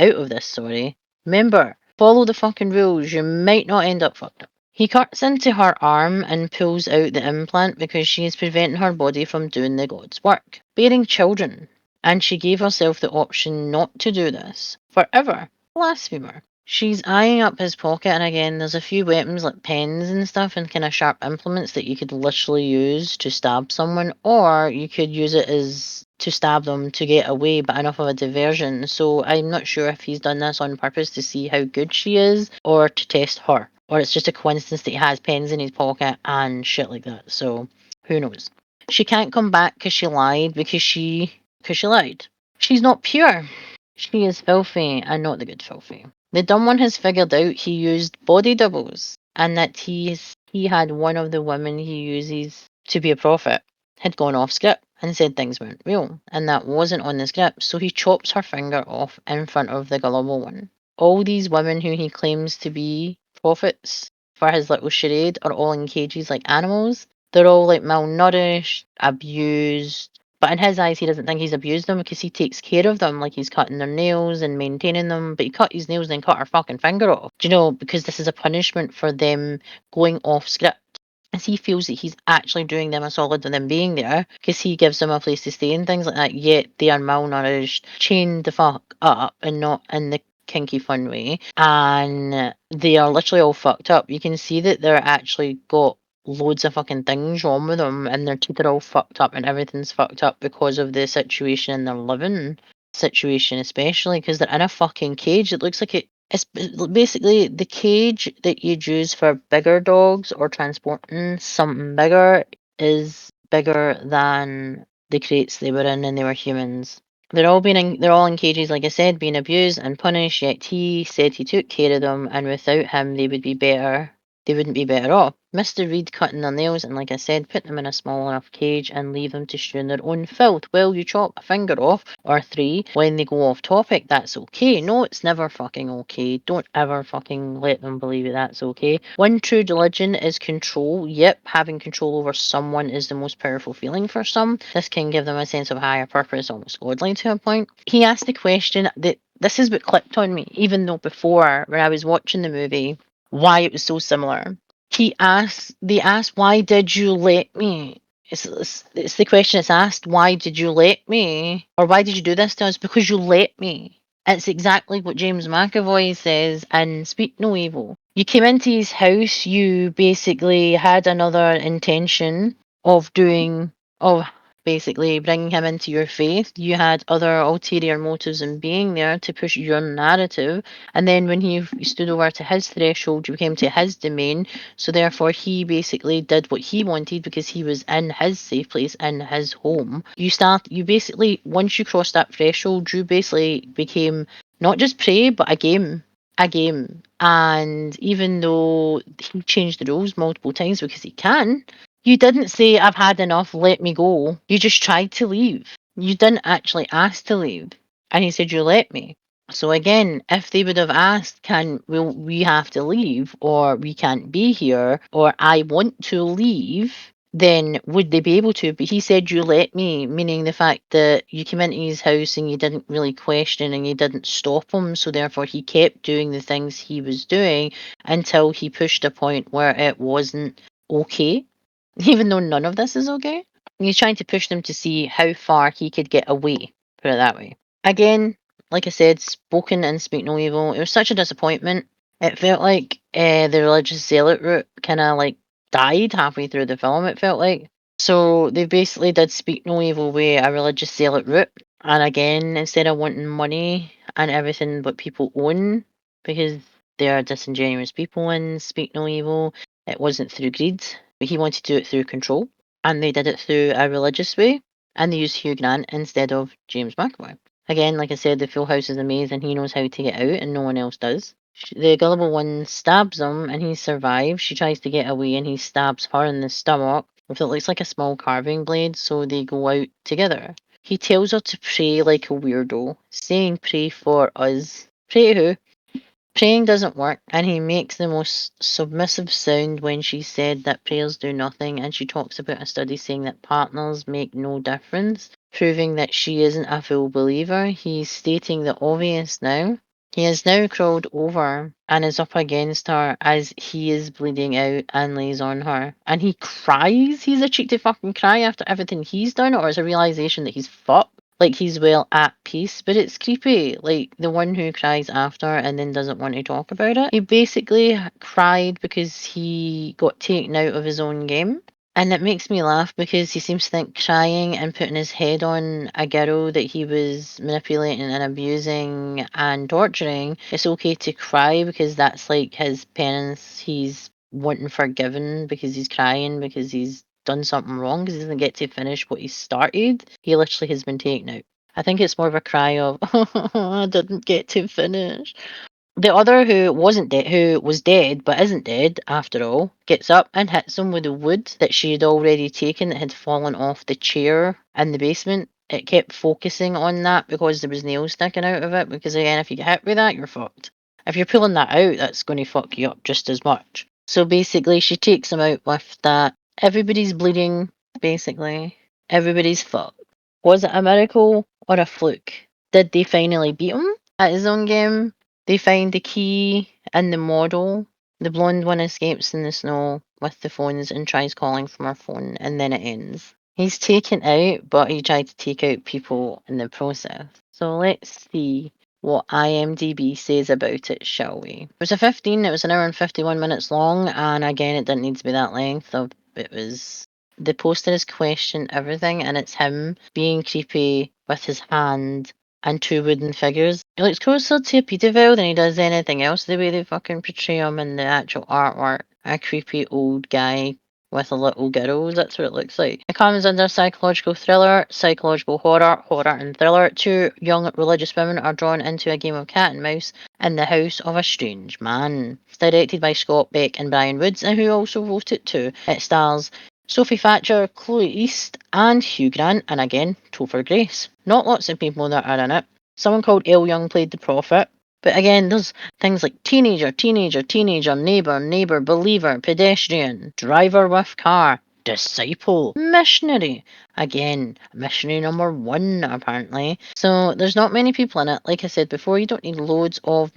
out of this, sorry. Remember, follow the fucking rules. You might not end up fucked up. He cuts into her arm and pulls out the implant because she is preventing her body from doing the God's work, bearing children. And she gave herself the option not to do this. Forever. Blasphemer. She's eyeing up his pocket, and again, there's a few weapons like pens and stuff and kind of sharp implements that you could literally use to stab someone, or you could use it as to stab them to get away, but enough of a diversion. So I'm not sure if he's done this on purpose to see how good she is, or to test her, or it's just a coincidence that he has pens in his pocket and shit like that. So who knows? She can't come back because she lied, because she lied. She's not pure. She is filthy, and not the good filthy. The dumb one has figured out he used body doubles, and that he had one of the women he uses to be a prophet had gone off script and said things weren't real, and that wasn't on the script, so he chops her finger off in front of the gullible one. All these women who he claims to be prophets for his little charade are all in cages like animals. They're all like malnourished, abused, but in his eyes, he doesn't think he's abused them because he takes care of them, like he's cutting their nails and maintaining them. But he cut his nails and then cut her fucking finger off. Do you know? Because this is a punishment for them going off script. As he feels that he's actually doing them a solid with them being there, because he gives them a place to stay and things like that. Yet they are malnourished, chained the fuck up, and not in the kinky fun way. And they are literally all fucked up. You can see that they're actually got loads of fucking things wrong with them, and their teeth are all fucked up, and everything's fucked up because of the situation in their living situation, especially because they're in a fucking cage. It looks like it's basically the cage that you'd use for bigger dogs or transporting something bigger is bigger than the crates they were in, and they were humans. They're all in cages, like I said, being abused and punished, yet he said he took care of them, and without him they would be better. They wouldn't be better off. Mr. Reed cutting their nails and, like I said, put them in a small enough cage and leave them to strew in their own filth. Well, you chop a finger off, or three, when they go off topic, that's okay. No, it's never fucking okay. Don't ever fucking let them believe that that's okay. One true religion is control. Yep, having control over someone is the most powerful feeling for some. This can give them a sense of higher purpose, almost godly to a point. He asked the question that this is what clicked on me, even though before, when I was watching the movie, why it was so similar. They asked, why did you let me? It's the question it's asked, why did you let me? Or why did you do this to us? Because you let me. It's exactly what James McAvoy says in Speak No Evil. You came into his house, you basically had another intention of of basically bringing him into your faith. You had other ulterior motives in being there to push your narrative. And then when he stood over to his threshold, you came to his domain. So therefore, he basically did what he wanted because he was in his safe place, in his home. You basically, once you crossed that threshold, you basically became not just prey, but a game. And even though he changed the rules multiple times because he can, you didn't say, I've had enough, let me go. You just tried to leave. You didn't actually ask to leave. And he said, you let me. So again, if they would have asked, will we have to leave, or we can't be here, or I want to leave, then would they be able to? But he said, you let me, meaning the fact that you came into his house and you didn't really question and you didn't stop him. So therefore, he kept doing the things he was doing until he pushed a point where it wasn't okay, even though none of this is okay. He's trying to push them to see how far he could get away, put it that way. Again, like I said, spoken and speak no evil. It was such a disappointment. It felt like the religious zealot route kind of like died halfway through the film, it felt like. So they basically did speak no evil way, a religious zealot route. And again, instead of wanting money and everything but people own, because they are disingenuous people and speak no evil, it wasn't through greed, but he wanted to do it through control. And they did it through a religious way, and they used Hugh Grant instead of James McAvoy. Again, like I said, the Full House is a maze and he knows how to get out and no one else does. The gullible one stabs him and he survives. She tries to get away and he stabs her in the stomach with what looks like a small carving blade, so they go out together. He tells her to pray like a weirdo, saying pray for us. Pray to who? Praying doesn't work, and he makes the most submissive sound when she said that prayers do nothing, and she talks about a study saying that partners make no difference, proving that she isn't a full believer. He's stating the obvious now. He has now crawled over and is up against her as he is bleeding out and lays on her. And he cries. He's a cheek to fucking cry after everything he's done, or it's a realization that he's fucked. Like he's well at peace, but it's creepy. Like the one who cries after and then doesn't want to talk about it. He basically cried because he got taken out of his own game. And it makes me laugh because he seems to think crying and putting his head on a girl that he was manipulating and abusing and torturing, it's okay to cry because that's like his penance. He's wanting forgiven because he's crying because he's done something wrong because he doesn't get to finish what he started. He literally has been taken out. I think it's more of a cry of, I didn't get to finish. The other who wasn't dead, who was dead but isn't dead after all, gets up and hits him with the wood that she had already taken that had fallen off the chair in the basement. It kept focusing on that because there was nails sticking out of it. Because again, if you get hit with that, you're fucked. If you're pulling that out, that's going to fuck you up just as much. So basically, she takes him out with that. Everybody's bleeding. Basically, everybody's fucked. Was it a miracle or a fluke? Did they finally beat him at his own game? They find the key in the model. The blonde one escapes in the snow with the phones and tries calling from her phone, and then it ends. He's taken out, but he tried to take out people in the process. So let's see. what IMDb says about it, shall we? It was a 15, it was an hour and 51 minutes long, and again, it didn't need to be that length. It was, the poster is question everything, and it's him being creepy with his hand and two wooden figures. He looks closer to a paedophile than he does anything else, the way they fucking portray him in the actual artwork. A creepy old guy with a little girls, that's what it looks like. It comes under psychological thriller, psychological horror, horror and thriller. Two young religious women are drawn into a game of cat and mouse in the house of a strange man. It's directed by Scott Beck and Brian Woods, and who also wrote it too. It stars Sophie Thatcher, Chloe East, and Hugh Grant, and again, Topher Grace. Not lots of people that are in it. Someone called El Young played the prophet. But again, there's things like teenager, neighbour, believer, pedestrian, driver with car, disciple, missionary. Again, missionary number 1, apparently. So there's not many people in it. Like I said before, you don't need loads of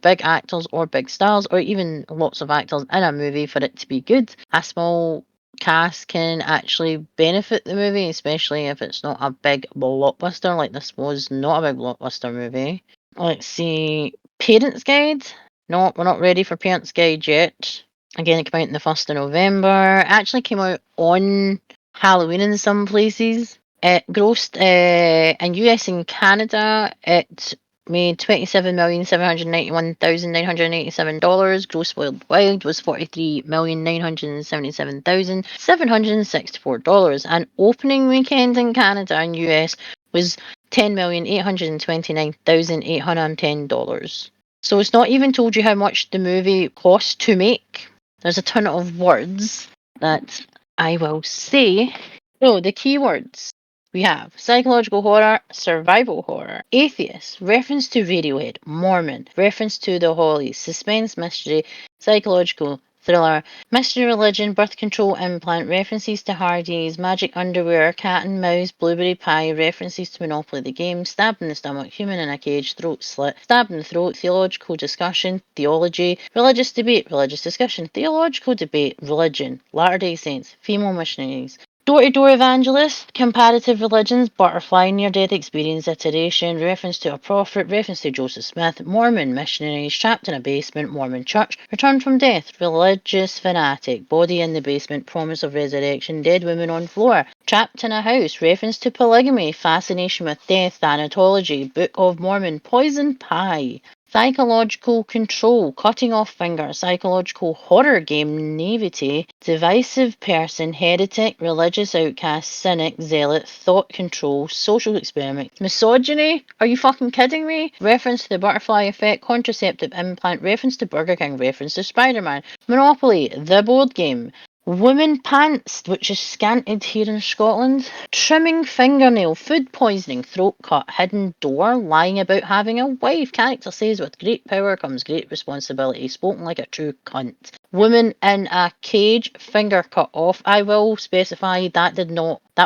big actors or big stars, or even lots of actors in a movie for it to be good. A small cast can actually benefit the movie, especially if it's not a big blockbuster. Like this was not a big blockbuster movie. Let's see. Parents Guide. No, we're not ready for Parents Guide yet. Again, it came out on the 1st of November. It actually came out on Halloween in some places. It grossed in US and Canada. It made $27,791,987. Gross worldwide was $43,977,764. And opening weekend in Canada and US was $10,829,810. So it's not even told you how much the movie cost to make. There's a ton of words that I will say. So the keywords we have psychological horror, survival horror, atheist, reference to Radiohead, Mormon, reference to the Hollies, suspense mystery, psychological thriller, mystery religion, birth control implant, references to Hardy's, magic underwear, cat and mouse, blueberry pie, references to Monopoly the game, stabbed in the stomach, human in a cage, throat slit, stabbed in the throat, theological discussion, theology, religious debate, religious discussion, theological debate, religion, Latter-day Saints, female missionaries, door-to-door evangelist, comparative religions, butterfly, near-death experience, iteration, reference to a prophet, reference to Joseph Smith, Mormon missionaries, trapped in a basement, Mormon church, return from death, religious fanatic, body in the basement, promise of resurrection, dead woman on floor, trapped in a house, reference to polygamy, fascination with death, thanatology, Book of Mormon, poison pie, psychological control, cutting off finger, psychological horror game, naivety, divisive person, heretic, religious outcast, cynic, zealot, thought control, social experiment, misogyny, are you fucking kidding me? Reference to the butterfly effect, contraceptive implant, reference to Burger King, reference to Spider-Man, Monopoly, the board game, woman pants, which is scanted here in Scotland. Trimming fingernail, food poisoning, throat cut, hidden door, lying about having a wife. Character says with great power comes great responsibility. Spoken like a true cunt. Woman in a cage, finger cut off. I will specify that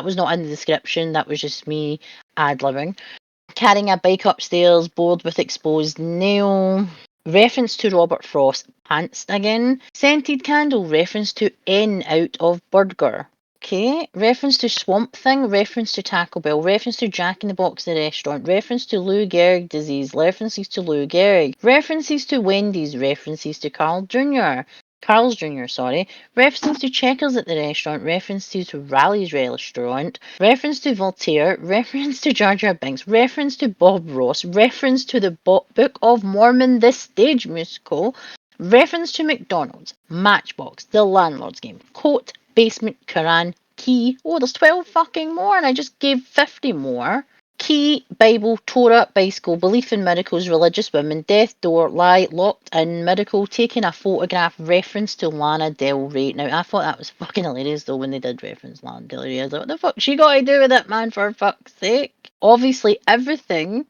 was not in the description. That was just me ad-libbing. Carrying a bike upstairs, board with exposed nail. Reference to Robert Frost, pants again. Scented candle, reference to N out of burger. Okay, reference to Swamp Thing, reference to Taco Bell, reference to Jack in the Box the restaurant, reference to Lou Gehrig disease, references to Lou Gehrig, references to Wendy's, references to Carl's Jr., sorry, references to Checkers at the restaurant, references to Rally's restaurant, reference to Voltaire, reference to Jar Jar Binks, reference to Bob Ross, reference to the Book of Mormon, the stage musical, reference to McDonald's, Matchbox, The Landlord's Game, Coat, Basement, Quran, Key. Oh, there's 12 fucking more, and I just gave 50 more. Key, Bible, Torah, bicycle, belief in miracles, religious women, death door, lie, locked in, miracle, taking a photograph, reference to Lana Del Rey. Now, I thought that was fucking hilarious though when they did reference Lana Del Rey. I was like, what the fuck she got to do with it, man, for fuck's sake? Obviously, everything.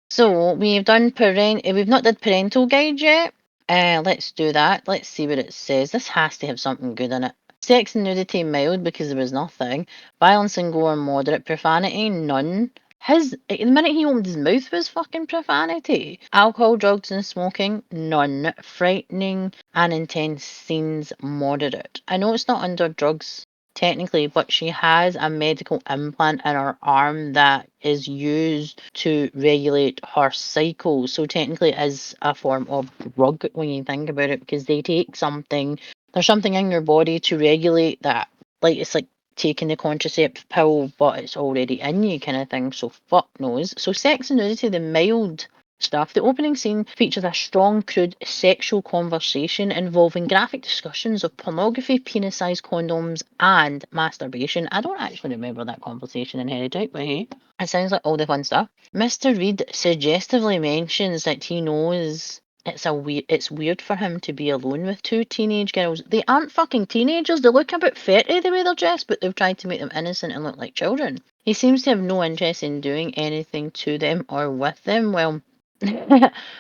So, we've not did parental guide yet. Let's do that. Let's see what it says. This has to have something good in it. Sex and nudity mild because there was nothing. Violence and gore moderate. Profanity none. The minute he opened his mouth was fucking profanity. Alcohol, drugs and smoking none. Frightening and intense scenes moderate. I know it's not under drugs technically, but she has a medical implant in her arm that is used to regulate her cycle. So technically it is a form of drug when you think about it, because they take something, there's something in your body to regulate that. Like, it's like taking the contraceptive pill, but it's already in you kind of thing. So fuck knows. So Sex and Nudity, the mild stuff. The opening scene features a strong, crude sexual conversation involving graphic discussions of pornography, penis-sized condoms, and masturbation. I don't actually remember that conversation in Heretic, but hey, it sounds like all the fun stuff. Mr. Reed suggestively mentions that he knows it's weird for him to be alone with two teenage girls. They aren't fucking teenagers. They look a bit fetty the way they're dressed, but they've tried to make them innocent and look like children. He seems to have no interest in doing anything to them or with them.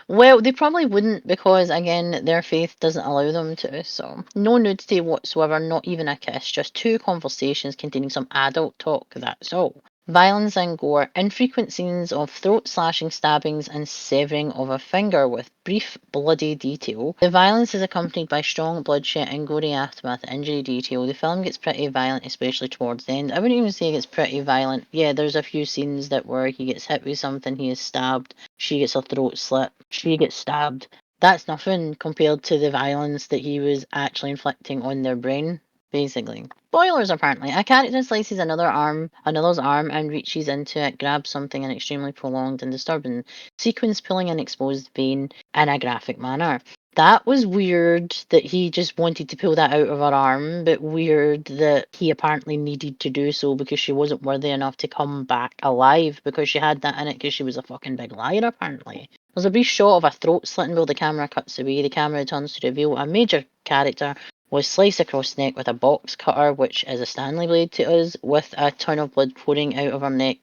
Well, they probably wouldn't, because again, their faith doesn't allow them to. So, no nudity whatsoever, not even a kiss, just two conversations containing some adult talk, that's all. Violence and gore, infrequent scenes of throat slashing, stabbings, and severing of a finger with brief, bloody detail. The violence is accompanied by strong bloodshed and gory aftermath injury detail. The film gets pretty violent, especially towards the end. I wouldn't even say it gets pretty violent. Yeah, there's a few scenes that where he gets hit with something, he is stabbed, she gets her throat slit, she gets stabbed. That's nothing compared to the violence that he was actually inflicting on their brain, basically. Spoilers, apparently. A character slices another's arm and reaches into it, grabs something in extremely prolonged and disturbing sequence, pulling an exposed vein in a graphic manner. That was weird that he just wanted to pull that out of her arm, but weird that he apparently needed to do so because she wasn't worthy enough to come back alive, because she had that in it because she was a fucking big liar, apparently. There's a brief shot of a throat slitting while the camera cuts away. The camera returns to reveal a major character was sliced across the neck with a box cutter, which is a Stanley blade to us, with a ton of blood pouring out of her neck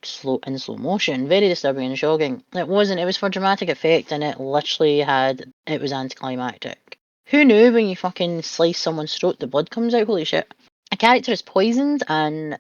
in slow motion. Very disturbing and shocking. It wasn't, it was for dramatic effect, and it was anticlimactic. Who knew when you fucking slice someone's throat the blood comes out? Holy shit. A character is poisoned and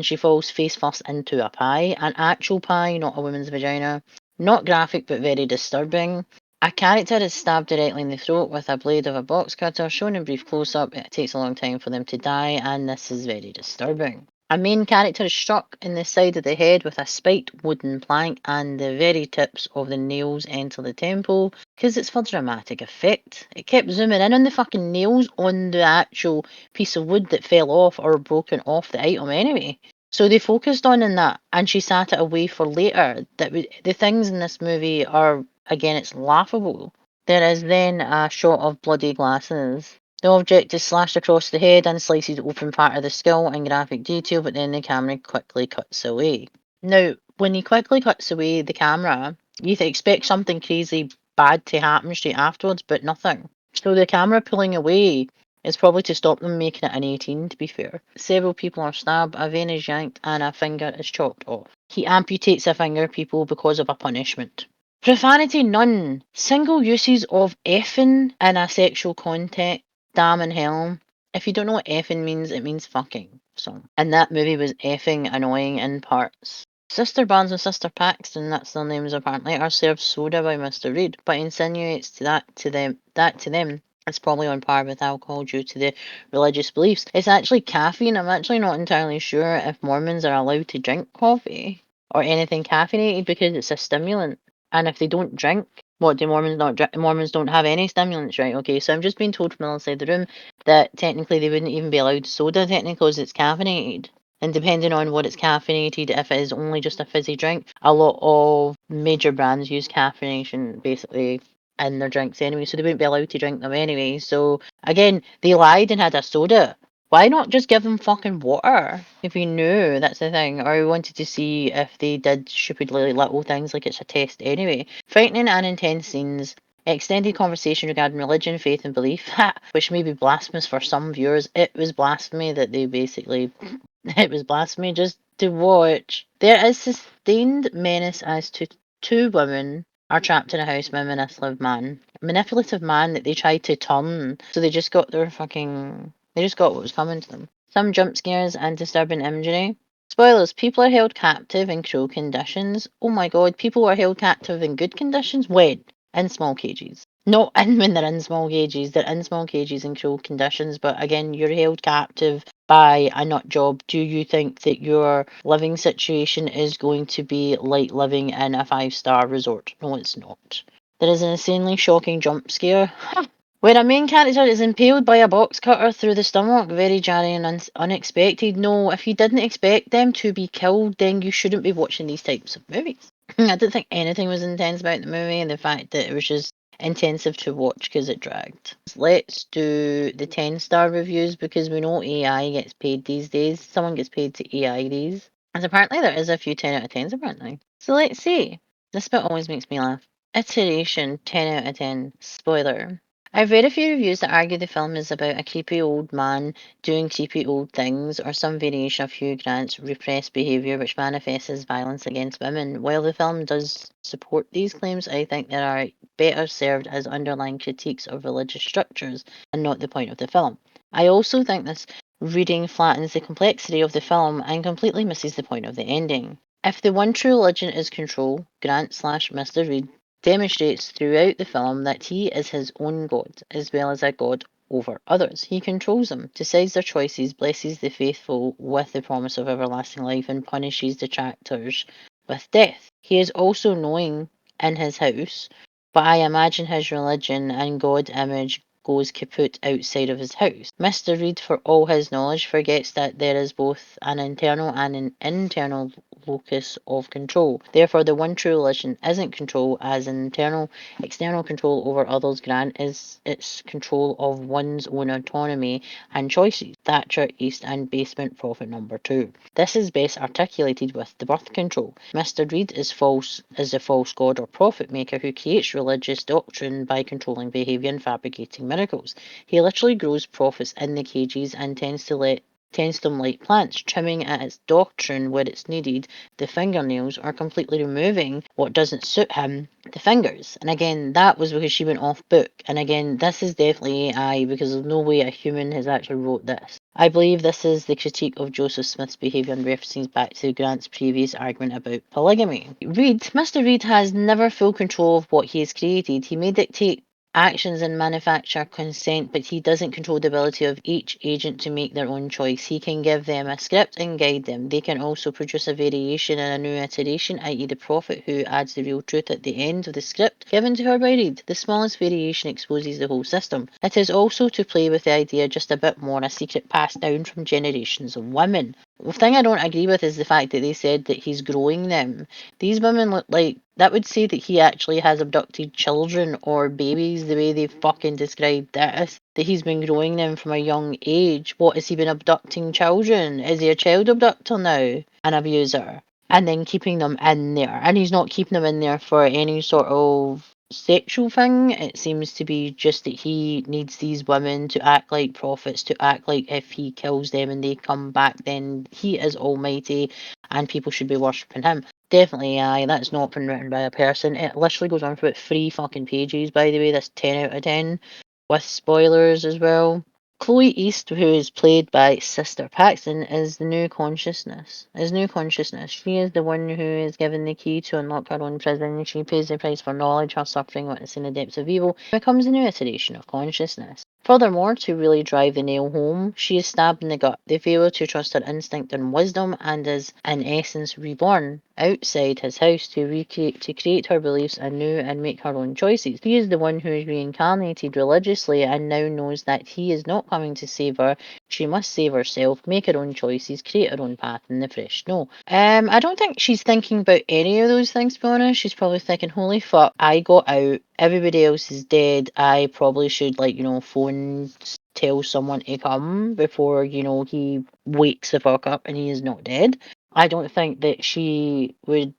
she falls face first into a pie. An actual pie, not a woman's vagina. Not graphic, but very disturbing. A character is stabbed directly in the throat with a blade of a box cutter, shown in brief close-up. It takes a long time for them to die, and this is very disturbing. A main character is struck in the side of the head with a spiked wooden plank, and the very tips of the nails enter the temple, because it's for dramatic effect. It kept zooming in on the fucking nails on the actual piece of wood that fell off or broken off the item anyway. So they focused on that, and she sat it away for later. The things in this movie are, again, it's laughable. There is then a shot of bloody glasses. The object is slashed across the head and slices open part of the skull in graphic detail, but then the camera quickly cuts away. Now, when he quickly cuts away the camera, you expect something crazy bad to happen straight afterwards, but nothing. So the camera pulling away is probably to stop them making it an 18, to be fair. Several people are stabbed, a vein is yanked, and a finger is chopped off. He amputates a finger, people, because of a punishment. Profanity none. Single uses of effing in a sexual context. Damn in hell. If you don't know what effing means, it means fucking. So, and that movie was effing annoying in parts. Sister Barnes and Sister Paxton, that's their names apparently, are served soda by Mr. Reed, but insinuates that to them it's probably on par with alcohol due to the religious beliefs. It's actually caffeine. I'm actually not entirely sure if Mormons are allowed to drink coffee or anything caffeinated because it's a stimulant. And if they don't drink, what do Mormons not drink? Mormons don't have any stimulants, right? Okay, so I'm just being told from outside the room that technically they wouldn't even be allowed soda, technically, because it's caffeinated. And depending on what it's caffeinated, if it is only just a fizzy drink, a lot of major brands use caffeination basically in their drinks anyway, so they wouldn't be allowed to drink them anyway. So again, they lied and had a soda. Why not just give them fucking water if you knew? That's the thing. Or we wanted to see if they did stupidly little things like it's a test anyway. Frightening and intense scenes. Extended conversation regarding religion, faith, and belief, which may be blasphemous for some viewers. It was blasphemy that they basically. It was blasphemy just to watch. There is sustained menace as to two women are trapped in a house by a manipulative man that they tried to turn. So they just got they just got what was coming to them. Some jump scares and disturbing imagery. Spoilers, people are held captive in cruel conditions. Oh my god, people are held captive in good conditions? When? In small cages. Not in when they're in small cages. They're in small cages in cruel conditions, but again, you're held captive by a nut job, do you think that your living situation is going to be like living in a 5-star resort? No, it's not. There is an insanely shocking jump scare where a main character is impaled by a box cutter through the stomach. Very jarring and unexpected. No, if you didn't expect them to be killed, then you shouldn't be watching these types of movies. I didn't think anything was intense about the movie, and the fact that it was just intensive to watch because it dragged. Let's do the 10-star reviews because we know AI gets paid these days. Someone gets paid to AI these. And apparently there is a few 10 out of 10s apparently. So let's see. This bit always makes me laugh. Iteration 10 out of 10. Spoiler. I've read a few reviews that argue the film is about a creepy old man doing creepy old things, or some variation of Hugh Grant's repressed behaviour which manifests as violence against women. While the film does support these claims, I think they are better served as underlying critiques of religious structures and not the point of the film. I also think this reading flattens the complexity of the film and completely misses the point of the ending. If the one true religion is control, Grant/Mr. Reed demonstrates throughout the film that he is his own God, as well as a God over others. He controls them, decides their choices, blesses the faithful with the promise of everlasting life, and punishes detractors with death. He is also knowing in his house, but I imagine his religion and God image goes kaput outside of his house. Mr. Reed, for all his knowledge, forgets that there is both an internal and an internal locus of control. Therefore, the one true religion isn't control, as internal, external control over others. Grant is its control of one's own autonomy and choices. Thatcher, East, and Basement Prophet number 2. This is best articulated with the birth control. Mr. Reed is a false god or prophet maker who creates religious doctrine by controlling behaviour and fabricating miracles. He literally grows prophets in the cages and tends them like plants, trimming at its doctrine where it's needed, the fingernails, or completely removing what doesn't suit him, the fingers. And again, that was because she went off book. And again, this is definitely AI because there's no way a human has actually wrote this. I believe this is the critique of Joseph Smith's behaviour and references back to Grant's previous argument about polygamy. Mr. Reed has never full control of what he has created. He may dictate actions and manufacture consent, but he doesn't control the ability of each agent to make their own choice. He can give them a script and guide them. They can also produce a variation and a new iteration, i.e. the prophet who adds the real truth at the end of the script given to her by Reed. The smallest variation exposes the whole system. It is also to play with the idea just a bit more, a secret passed down from generations of women. The thing I don't agree with is the fact that they said that he's growing them. These women look like that would say that he actually has abducted children or babies the way they fucking described this. That he's been growing them from a young age. What, has he been abducting children? Is he a child abductor now? An abuser? And then keeping them in there. And he's not keeping them in there for any sort of sexual thing. It seems to be just that he needs these women to act like prophets, to act like if he kills them and they come back, then he is almighty and people should be worshipping him. Definitely, aye, that's not been written by a person. It literally goes on for about 3 fucking pages, by the way. That's 10 out of 10, with spoilers as well. Chloe East, who is played by Sister Paxton, is the new consciousness. She is the one who is given the key to unlock her own prison. She pays the price for knowledge, her suffering, witnessing the depths of evil, becomes a new iteration of consciousness. Furthermore, to really drive the nail home, she is stabbed in the gut. The failure to trust her instinct and wisdom, and is, in essence, reborn outside his house to create her beliefs anew and make her own choices. He is the one who is reincarnated religiously and now knows that he is not coming to save her. She must save herself, make her own choices, create her own path in the fresh snow. I don't think she's thinking about any of those things, to be honest. She's probably thinking, holy fuck, I got out, everybody else is dead, I probably should, phone, tell someone to come before, he wakes the fuck up and he is not dead. I don't think that she would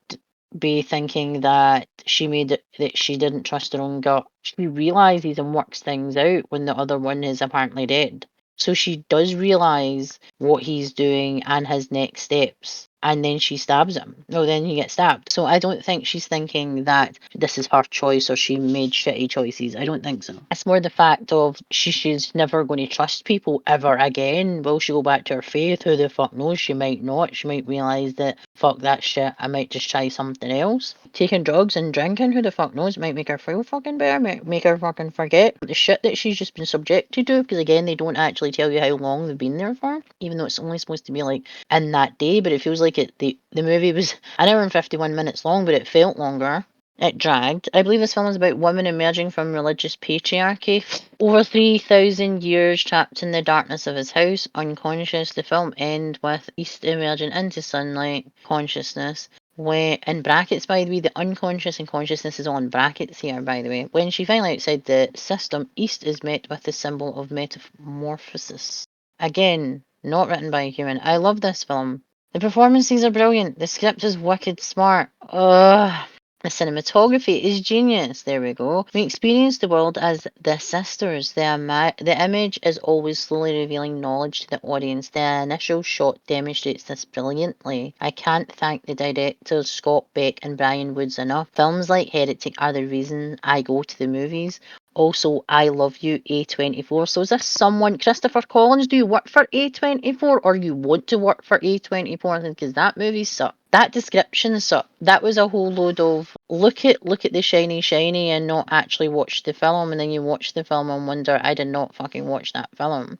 be thinking that that she didn't trust her own gut. She realizes and works things out when the other one is apparently dead. So she does realize what he's doing and his next steps. and then she stabs him. No, then he gets stabbed. So I don't think she's thinking that this is her choice or she made shitty choices. I don't think so. It's more the fact of she's never going to trust people ever again. Will she go back to her faith? Who the fuck knows? She might not. She might realise that, fuck that shit, I might just try something else. Taking drugs and drinking, who the fuck knows? Might make her feel fucking better, might make her fucking forget the shit that she's just been subjected to, because again, they don't actually tell you how long they've been there for, even though it's only supposed to be like in that day, but it feels like the movie was an hour and 51 minutes long, but it felt longer. It dragged. I believe this film is about women emerging from religious patriarchy. Over 3,000 years trapped in the darkness of his house, unconscious. The film ends with East emerging into sunlight, consciousness. When, in brackets, by the way, the unconscious and consciousness is on brackets here, by the way. When she finally outside the system, East is met with the symbol of metamorphosis. Again, not written by a human. I love this film. The performances are brilliant. The script is wicked smart. Ugh. The cinematography is genius. There we go. We experience the world as the sisters. The image is always slowly revealing knowledge to the audience. The initial shot demonstrates this brilliantly. I can't thank the directors Scott Beck and Brian Woods enough. Films like Heretic are the reason I go to the movies. Also, I love you, A24. So is this someone, Christopher Collins, do you work for A24 or you want to work for A24? Because that movie sucked. That description sucked. That was a whole load of look at the shiny and not actually watch the film, and then you watch the film and wonder, I did not fucking watch that film.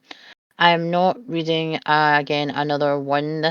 I am not reading again another one.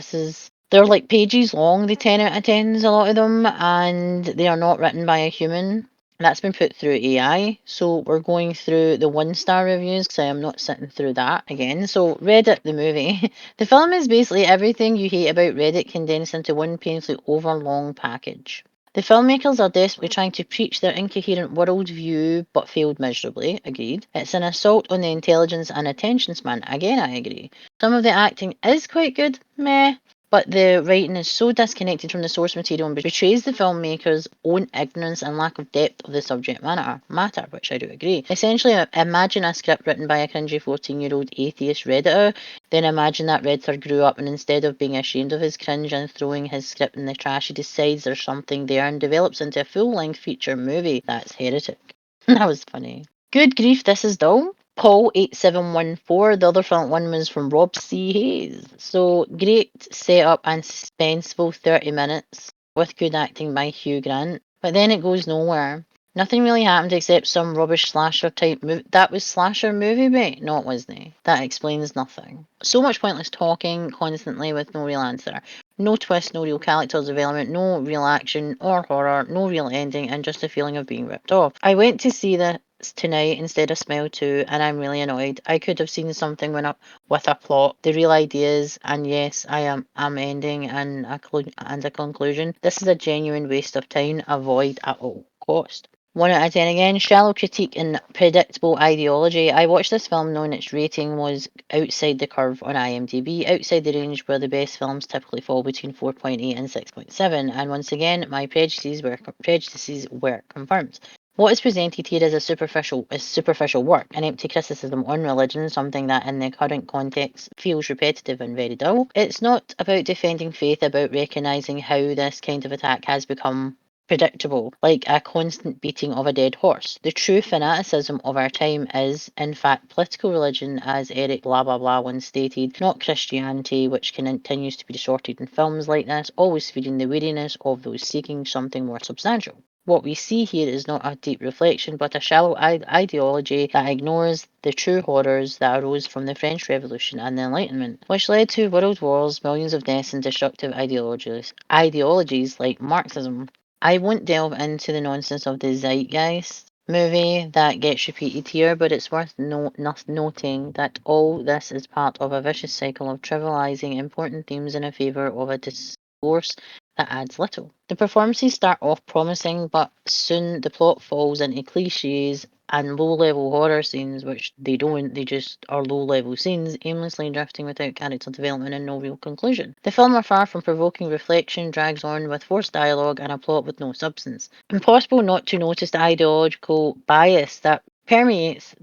They're like pages long, the 10 out of 10s, a lot of them, and they are not written by a human. That's been put through AI. So we're going through the 1-star reviews because I am not sitting through that again. So Reddit, the movie. The film is basically everything you hate about Reddit condensed into one painfully overlong package. The filmmakers are desperately trying to preach their incoherent worldview, but failed miserably. Agreed. It's an assault on the intelligence and attention span. Again, I agree. Some of the acting is quite good. Meh. But the writing is so disconnected from the source material and betrays the filmmaker's own ignorance and lack of depth of the subject matter, which I do agree. Essentially, imagine a script written by a cringy 14-year-old atheist Redditor, then imagine that Redditor grew up and instead of being ashamed of his cringe and throwing his script in the trash, he decides there's something there and develops into a full-length feature movie. That's Heretic. That was funny. Good grief, this is dull. Paul8714. The other front one was from Rob C. Hayes. So great setup and suspenseful 30 minutes with good acting by Hugh Grant. But then it goes nowhere. Nothing really happened except some rubbish slasher type movie. That was slasher movie bait? No, it wasn't. That explains nothing. So much pointless talking constantly with no real answer. No twist, no real character development, no real action or horror, no real ending, and just a feeling of being ripped off. I went to see this tonight instead of Smile 2, and I'm really annoyed. I could have seen something with a plot, the real ideas, and yes, I'm ending and a conclusion. This is a genuine waste of time. Avoid at all cost. 1 out of 10 again. Shallow critique and predictable ideology. I watched this film knowing its rating was outside the curve on IMDb, outside the range where the best films typically fall between 4.8 and 6.7, and once again, my prejudices were confirmed. What is presented here is superficial work, an empty criticism on religion, something that in the current context feels repetitive and very dull. It's not about defending faith, about recognising how this kind of attack has become predictable, like a constant beating of a dead horse. The true fanaticism of our time is, in fact, political religion, as Eric blah blah blah once stated, not Christianity, which continues to be distorted in films like this, always feeding the weariness of those seeking something more substantial. What we see here is not a deep reflection, but a shallow ideology that ignores the true horrors that arose from the French Revolution and the Enlightenment, which led to world wars, millions of deaths, and destructive ideologies like Marxism. I won't delve into the nonsense of the Zeitgeist movie that gets repeated here, but it's worth noting that all this is part of a vicious cycle of trivializing important themes in favour of a discourse that adds little. The performances start off promising, but soon the plot falls into cliches and low-level horror scenes, which they don't, they just are low-level scenes, aimlessly drifting without character development and no real conclusion. The film, far from provoking reflection, drags on with forced dialogue and a plot with no substance. Impossible not to notice the ideological bias that permeates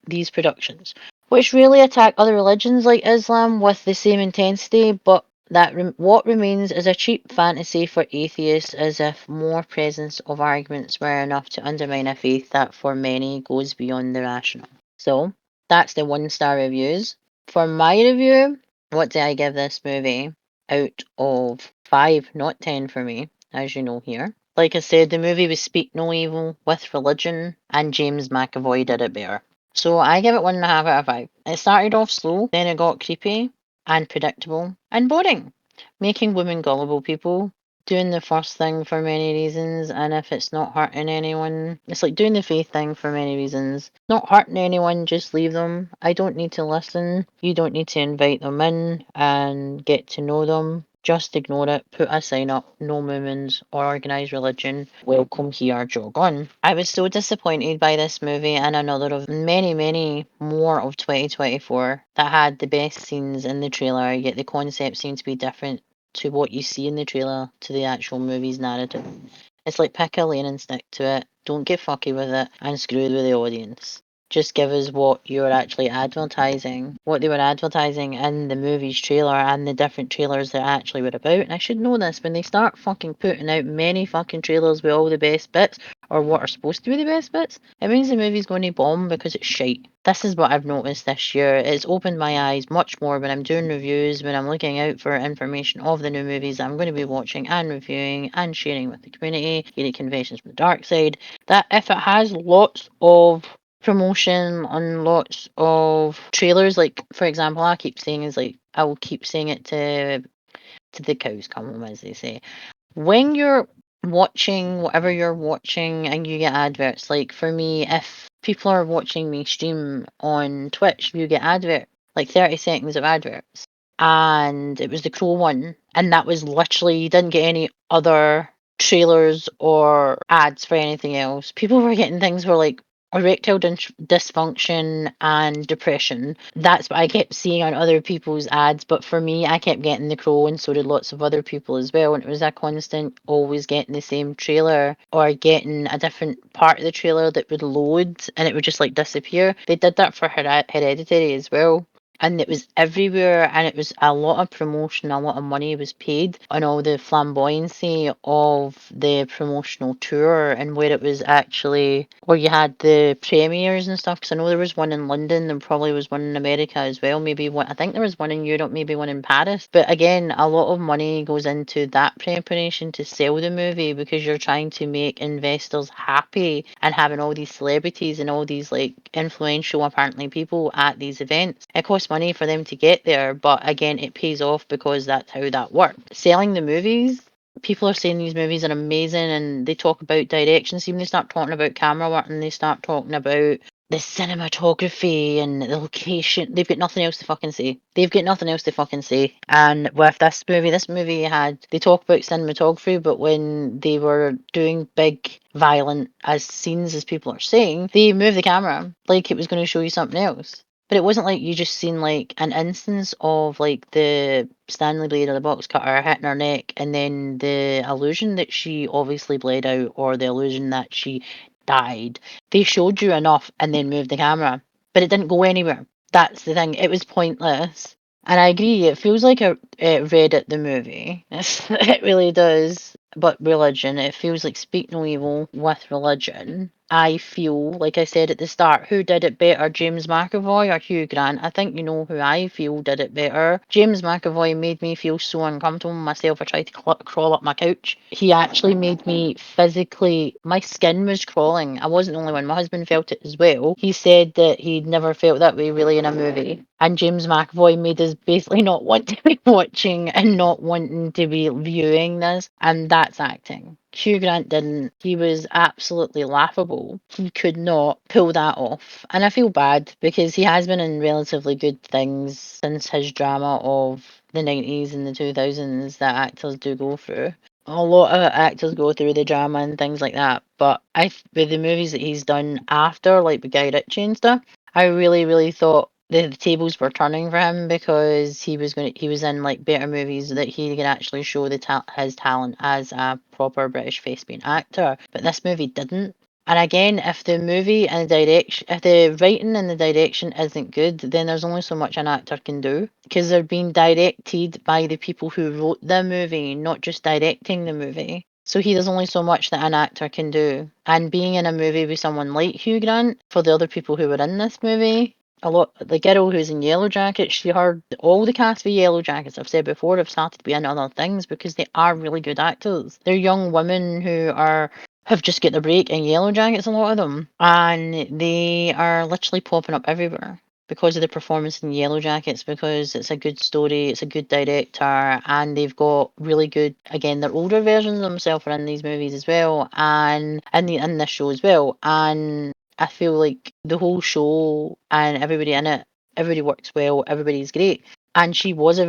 these productions, which really attack other religions like Islam with the same intensity, but What remains is a cheap fantasy for atheists, as if more presence of arguments were enough to undermine a faith that for many goes beyond the rational. So that's the 1-star reviews. For my review, what do I give this movie out of 5, not 10 for me, as you know here. Like I said, the movie was Speak No Evil with religion, and James McAvoy did it better. So I give it 1.5 out of 5. It started off slow, then it got creepy and predictable and boring, making women gullible people, doing the first thing for many reasons, and if it's not hurting anyone, it's like doing the faith thing for many reasons. Not hurting anyone, just leave them. I don't need to listen. You don't need to invite them in and get to know them. Just ignore it, put a sign up, no movements or organised religion, welcome here, jog on. I was so disappointed by this movie and another of many, many more of 2024 that had the best scenes in the trailer, yet the concept seemed to be different to what you see in the trailer to the actual movie's narrative. It's like pick a lane and stick to it, don't get fucky with it, and screw with the audience. Just give us what you're actually advertising, what they were advertising in the movie's trailer and the different trailers they actually were about. And I should know this, when they start fucking putting out many fucking trailers with all the best bits, or what are supposed to be the best bits, it means the movie's going to bomb because it's shite. This is what I've noticed this year. It's opened my eyes much more when I'm doing reviews, when I'm looking out for information of the new movies that I'm going to be watching and reviewing and sharing with the community, getting Confessions from the Darkside, that if it has lots of promotion on lots of trailers, like for example, I keep saying is like I will keep saying it to the cows come home, as they say. When you're watching whatever you're watching and you get adverts, like for me, if people are watching me stream on Twitch, you get advert, like 30 seconds of adverts. And it was the Crow one, and that was literally, you didn't get any other trailers or ads for anything else. People were getting things where like erectile dysfunction and depression. That's what I kept seeing on other people's ads, but for me, I kept getting the Crow, and so did lots of other people as well. And it was a constant, always getting the same trailer or getting a different part of the trailer that would load and it would just like disappear. They did that for Hereditary as well. And it was everywhere, and it was a lot of promotion, a lot of money was paid on all the flamboyancy of the promotional tour, and where it was actually where you had the premieres and stuff. Because I know there was one in London, and probably was one in America as well. Maybe one, I think there was one in Europe, maybe one in Paris. But again, a lot of money goes into that preparation to sell the movie, because you're trying to make investors happy, and having all these celebrities and all these like influential apparently people at these events. It costs money for them to get there, but again, it pays off because that's how that works. Selling the movies, people are saying these movies are amazing, and they talk about directions. Even they start talking about camera work, and they start talking about the cinematography and the location. They've got nothing else to fucking say. They've got nothing else to fucking say. And with this movie had, they talk about cinematography, but when they were doing big violent as scenes, as people are saying, they moved the camera like it was going to show you something else. But it wasn't like you just seen like an instance of like the Stanley blade or the box cutter hitting her neck, and then the illusion that she obviously bled out, or the illusion that she died. They showed you enough and then moved the camera, but it didn't go anywhere. That's the thing. It was pointless. And I agree, it feels like a Reddit the movie. It really does. But religion, it feels like Speak No Evil with religion. I feel, like I said at the start, who did it better, James McAvoy or Hugh Grant? I think you know who I feel did it better. James McAvoy made me feel so uncomfortable myself. I tried to crawl up my couch. He actually made me physically, my skin was crawling. I wasn't the only one. My husband felt it as well. He said that he'd never felt that way really in a movie. And James McAvoy made us basically not want to be watching and not wanting to be viewing this. And that's acting. Hugh Grant didn't. He was absolutely laughable. He could not pull that off. And I feel bad because he has been in relatively good things since his drama of the 90s and the 2000s that actors do go through. A lot of actors go through the drama and things like that. But with the movies that he's done after, like with Guy Ritchie and stuff, I really, really thought the tables were turning for him, because he was in like better movies that he could actually show his talent as a proper British thespian actor. But this movie didn't. And again, if the movie and the direction, if the writing and the direction isn't good, then there's only so much an actor can do, because they're being directed by the people who wrote the movie, not just directing the movie. So there's only so much that an actor can do. And being in a movie with someone like Hugh Grant, for the other people who were in this movie, a lot, the girl who's in Yellow Jackets, she heard all the cast for Yellow Jackets, I've said before, have started to be in other things because they are really good actors. They're young women who have just got the break in Yellow Jackets, a lot of them, and they are literally popping up everywhere because of the performance in Yellow Jackets, because it's a good story, it's a good director, and they've got really good, again, they're older versions of themselves are in these movies as well, and in this show as well, and I feel like the whole show and everybody in it, everybody works well, everybody's great, and she is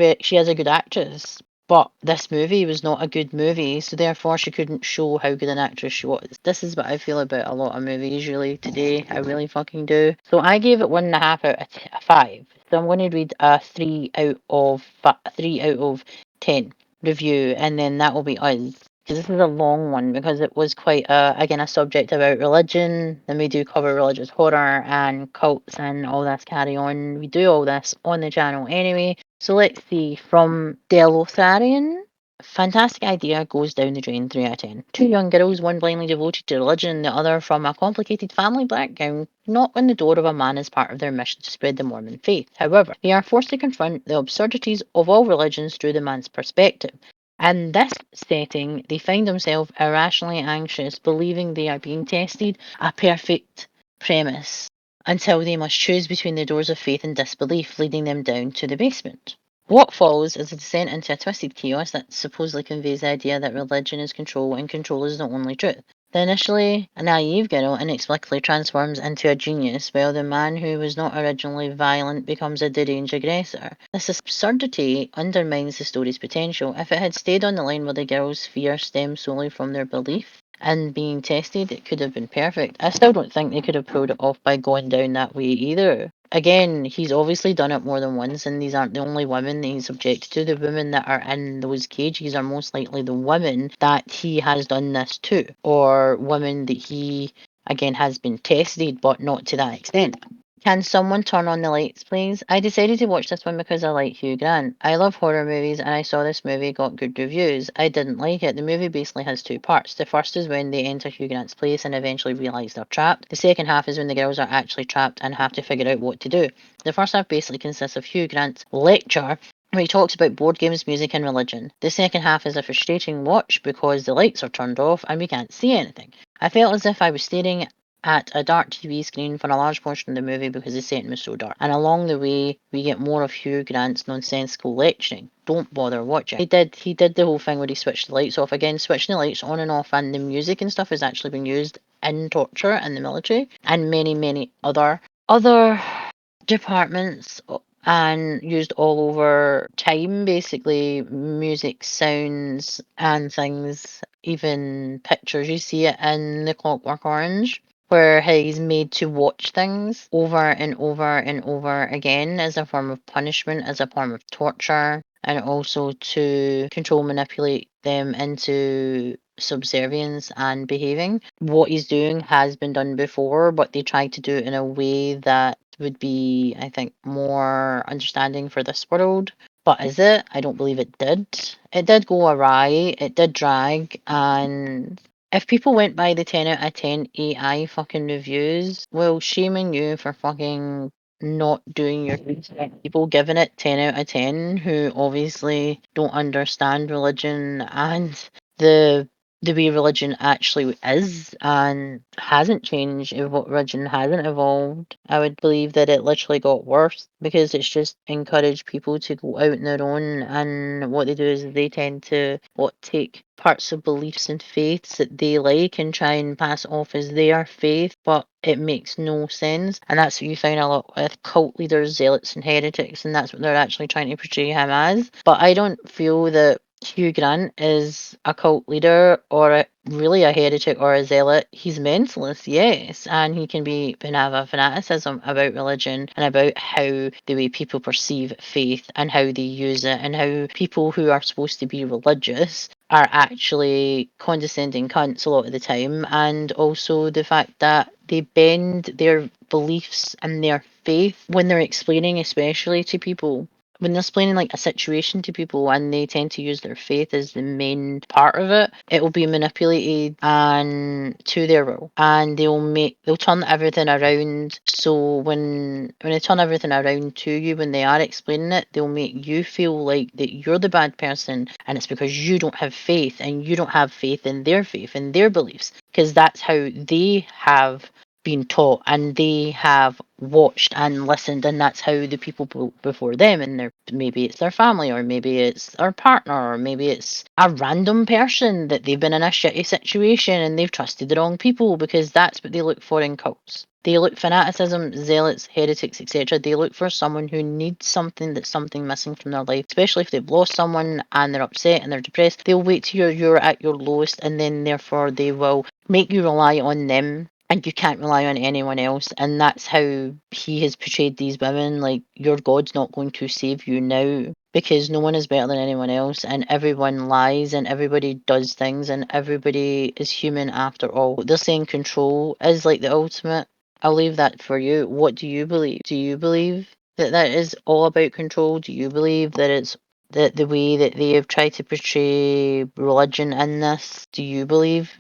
a good actress. But this movie was not a good movie, so therefore she couldn't show how good an actress she was. This is what I feel about a lot of movies usually today. I really fucking do. So I gave it 1.5 out of 5. So I'm going to read a 3 out of 10 review, and then that will be us. Because this is a long one, because it was quite again a subject about religion. Then we do cover religious horror and cults and all this carry on. We do all this on the channel anyway. So let's see, from Delotharian. Fantastic idea goes down the drain, 3 out of 10. Two young girls, one blindly devoted to religion, the other from a complicated family background, knock on the door of a man as part of their mission to spread the Mormon faith. However, they are forced to confront the absurdities of all religions through the man's perspective. In this setting, they find themselves irrationally anxious, believing they are being tested, a perfect premise, until they must choose between the doors of faith and disbelief, leading them down to the basement. What follows is a descent into a twisted chaos that supposedly conveys the idea that religion is control and control is the only truth. The initially naive girl inexplicably transforms into a genius, while the man who was not originally violent becomes a deranged aggressor. This absurdity undermines the story's potential. If it had stayed on the line where the girl's fear stems solely from their belief and being tested, it could have been perfect. I still don't think they could have pulled it off by going down that way either. Again, he's obviously done it more than once, and these aren't the only women that he's subjected to. The women that are in those cages are most likely the women that he has done this to, or women that he, again, has been tested, but not to that extent. Can someone turn on the lights, please? I decided to watch this one because I like Hugh Grant. I love horror movies, and I saw this movie got good reviews. I didn't like it. The movie basically has two parts. The first is when they enter Hugh Grant's place and eventually realise they're trapped. The second half is when the girls are actually trapped and have to figure out what to do. The first half basically consists of Hugh Grant's lecture, where he talks about board games, music, and religion. The second half is a frustrating watch because the lights are turned off and we can't see anything. I felt as if I was staring at a dark TV screen for a large portion of the movie because the setting was so dark. And along the way, we get more of Hugh Grant's nonsensical lecturing. Don't bother watching. He did the whole thing where he switched the lights off. Again, switching the lights on and off, and the music and stuff has actually been used in torture in the military and many other departments, and used all over time, basically. Music, sounds, and things, even pictures. You see it in The Clockwork Orange, where he's made to watch things over and over and over again as a form of punishment, as a form of torture, and also to control, manipulate them into subservience and behaving. What he's doing has been done before, but they tried to do it in a way that would be, I think, more understanding for this world. But is it? I don't believe it did. It did go awry, it did drag, and if people went by the 10 out of 10 AI fucking reviews, well, shame on you for fucking not doing your research. People giving it 10 out of 10 who obviously don't understand religion and the the way religion actually is and hasn't changed, if what religion hasn't evolved. I would believe that it literally got worse because it's just encouraged people to go out on their own, and what they do is they tend to take parts of beliefs and faiths that they like and try and pass it off as their faith, but it makes no sense. And that's what you find a lot with cult leaders, zealots, and heretics, and that's what they're actually trying to portray him as. But I don't feel that Hugh Grant is a cult leader or really a heretic or a zealot. He's mentalist, yes, and he can have a fanaticism about religion and about how the way people perceive faith and how they use it, and how people who are supposed to be religious are actually condescending cunts a lot of the time, and also the fact that they bend their beliefs and their faith when they're explaining, especially to people. When they're explaining like a situation to people and they tend to use their faith as the main part of it, it will be manipulated and to their will. And they'll turn everything around. So when they turn everything around to you when they are explaining it, they'll make you feel like that you're the bad person and it's because you don't have faith and you don't have faith in their beliefs. Because that's how they have been taught and they have watched and listened, and that's how the people before them, and maybe it's their family, or maybe it's their partner, or maybe it's a random person that they've been in a shitty situation and they've trusted the wrong people, because that's what they look for in cults. They look fanaticism, zealots, heretics, etc. They look for someone who needs something, that's something missing from their life, especially if they've lost someone and they're upset and they're depressed. They'll wait till you're at your lowest, and then therefore they will make you rely on them, and you can't rely on anyone else. And that's how he has portrayed these women, like, your God's not going to save you now, because no one is better than anyone else, and everyone lies and everybody does things and everybody is human after all. They're saying control is like the ultimate. I'll leave that for you. What do you believe? Do you believe that that is all about control? Do you believe that it's that the way that they have tried to portray religion in this? Do you believe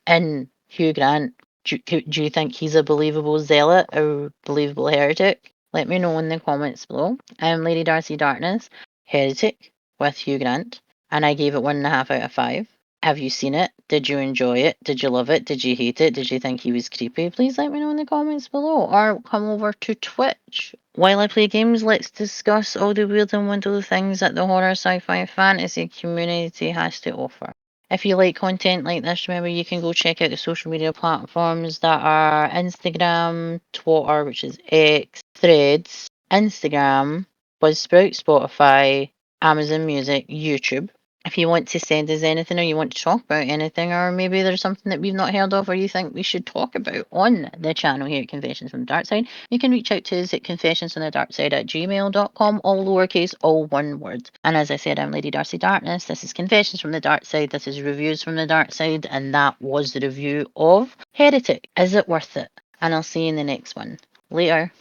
in Hugh Grant? Do you think he's a believable zealot or believable heretic? Let me know in the comments below. I'm Lady Darcy Darkness, Heretic with Hugh Grant, and I gave it 1.5 out of 5. Have you seen it? Did you enjoy it? Did you love it? Did you hate it? Did you think he was creepy? Please let me know in the comments below, or come over to Twitch. While I play games, let's discuss all the weird and wonderful things that the horror, sci-fi, fantasy community has to offer. If you like content like this, remember you can go check out the social media platforms that are Instagram, Twatter, which is X, Threads, Instagram, Buzzsprout, Spotify, Amazon Music, YouTube. If you want to send us anything, or you want to talk about anything, or maybe there's something that we've not heard of or you think we should talk about on the channel here at Confessions from the Dark Side, you can reach out to us at confessionsfromthedarkside@gmail.com, all lowercase, all one word. And as I said, I'm Lady Darcy Darkness. This is Confessions from the Dark Side. This is Reviews from the Dark Side, and that was the review of Heretic. Is it worth it? And I'll see you in the next one. Later.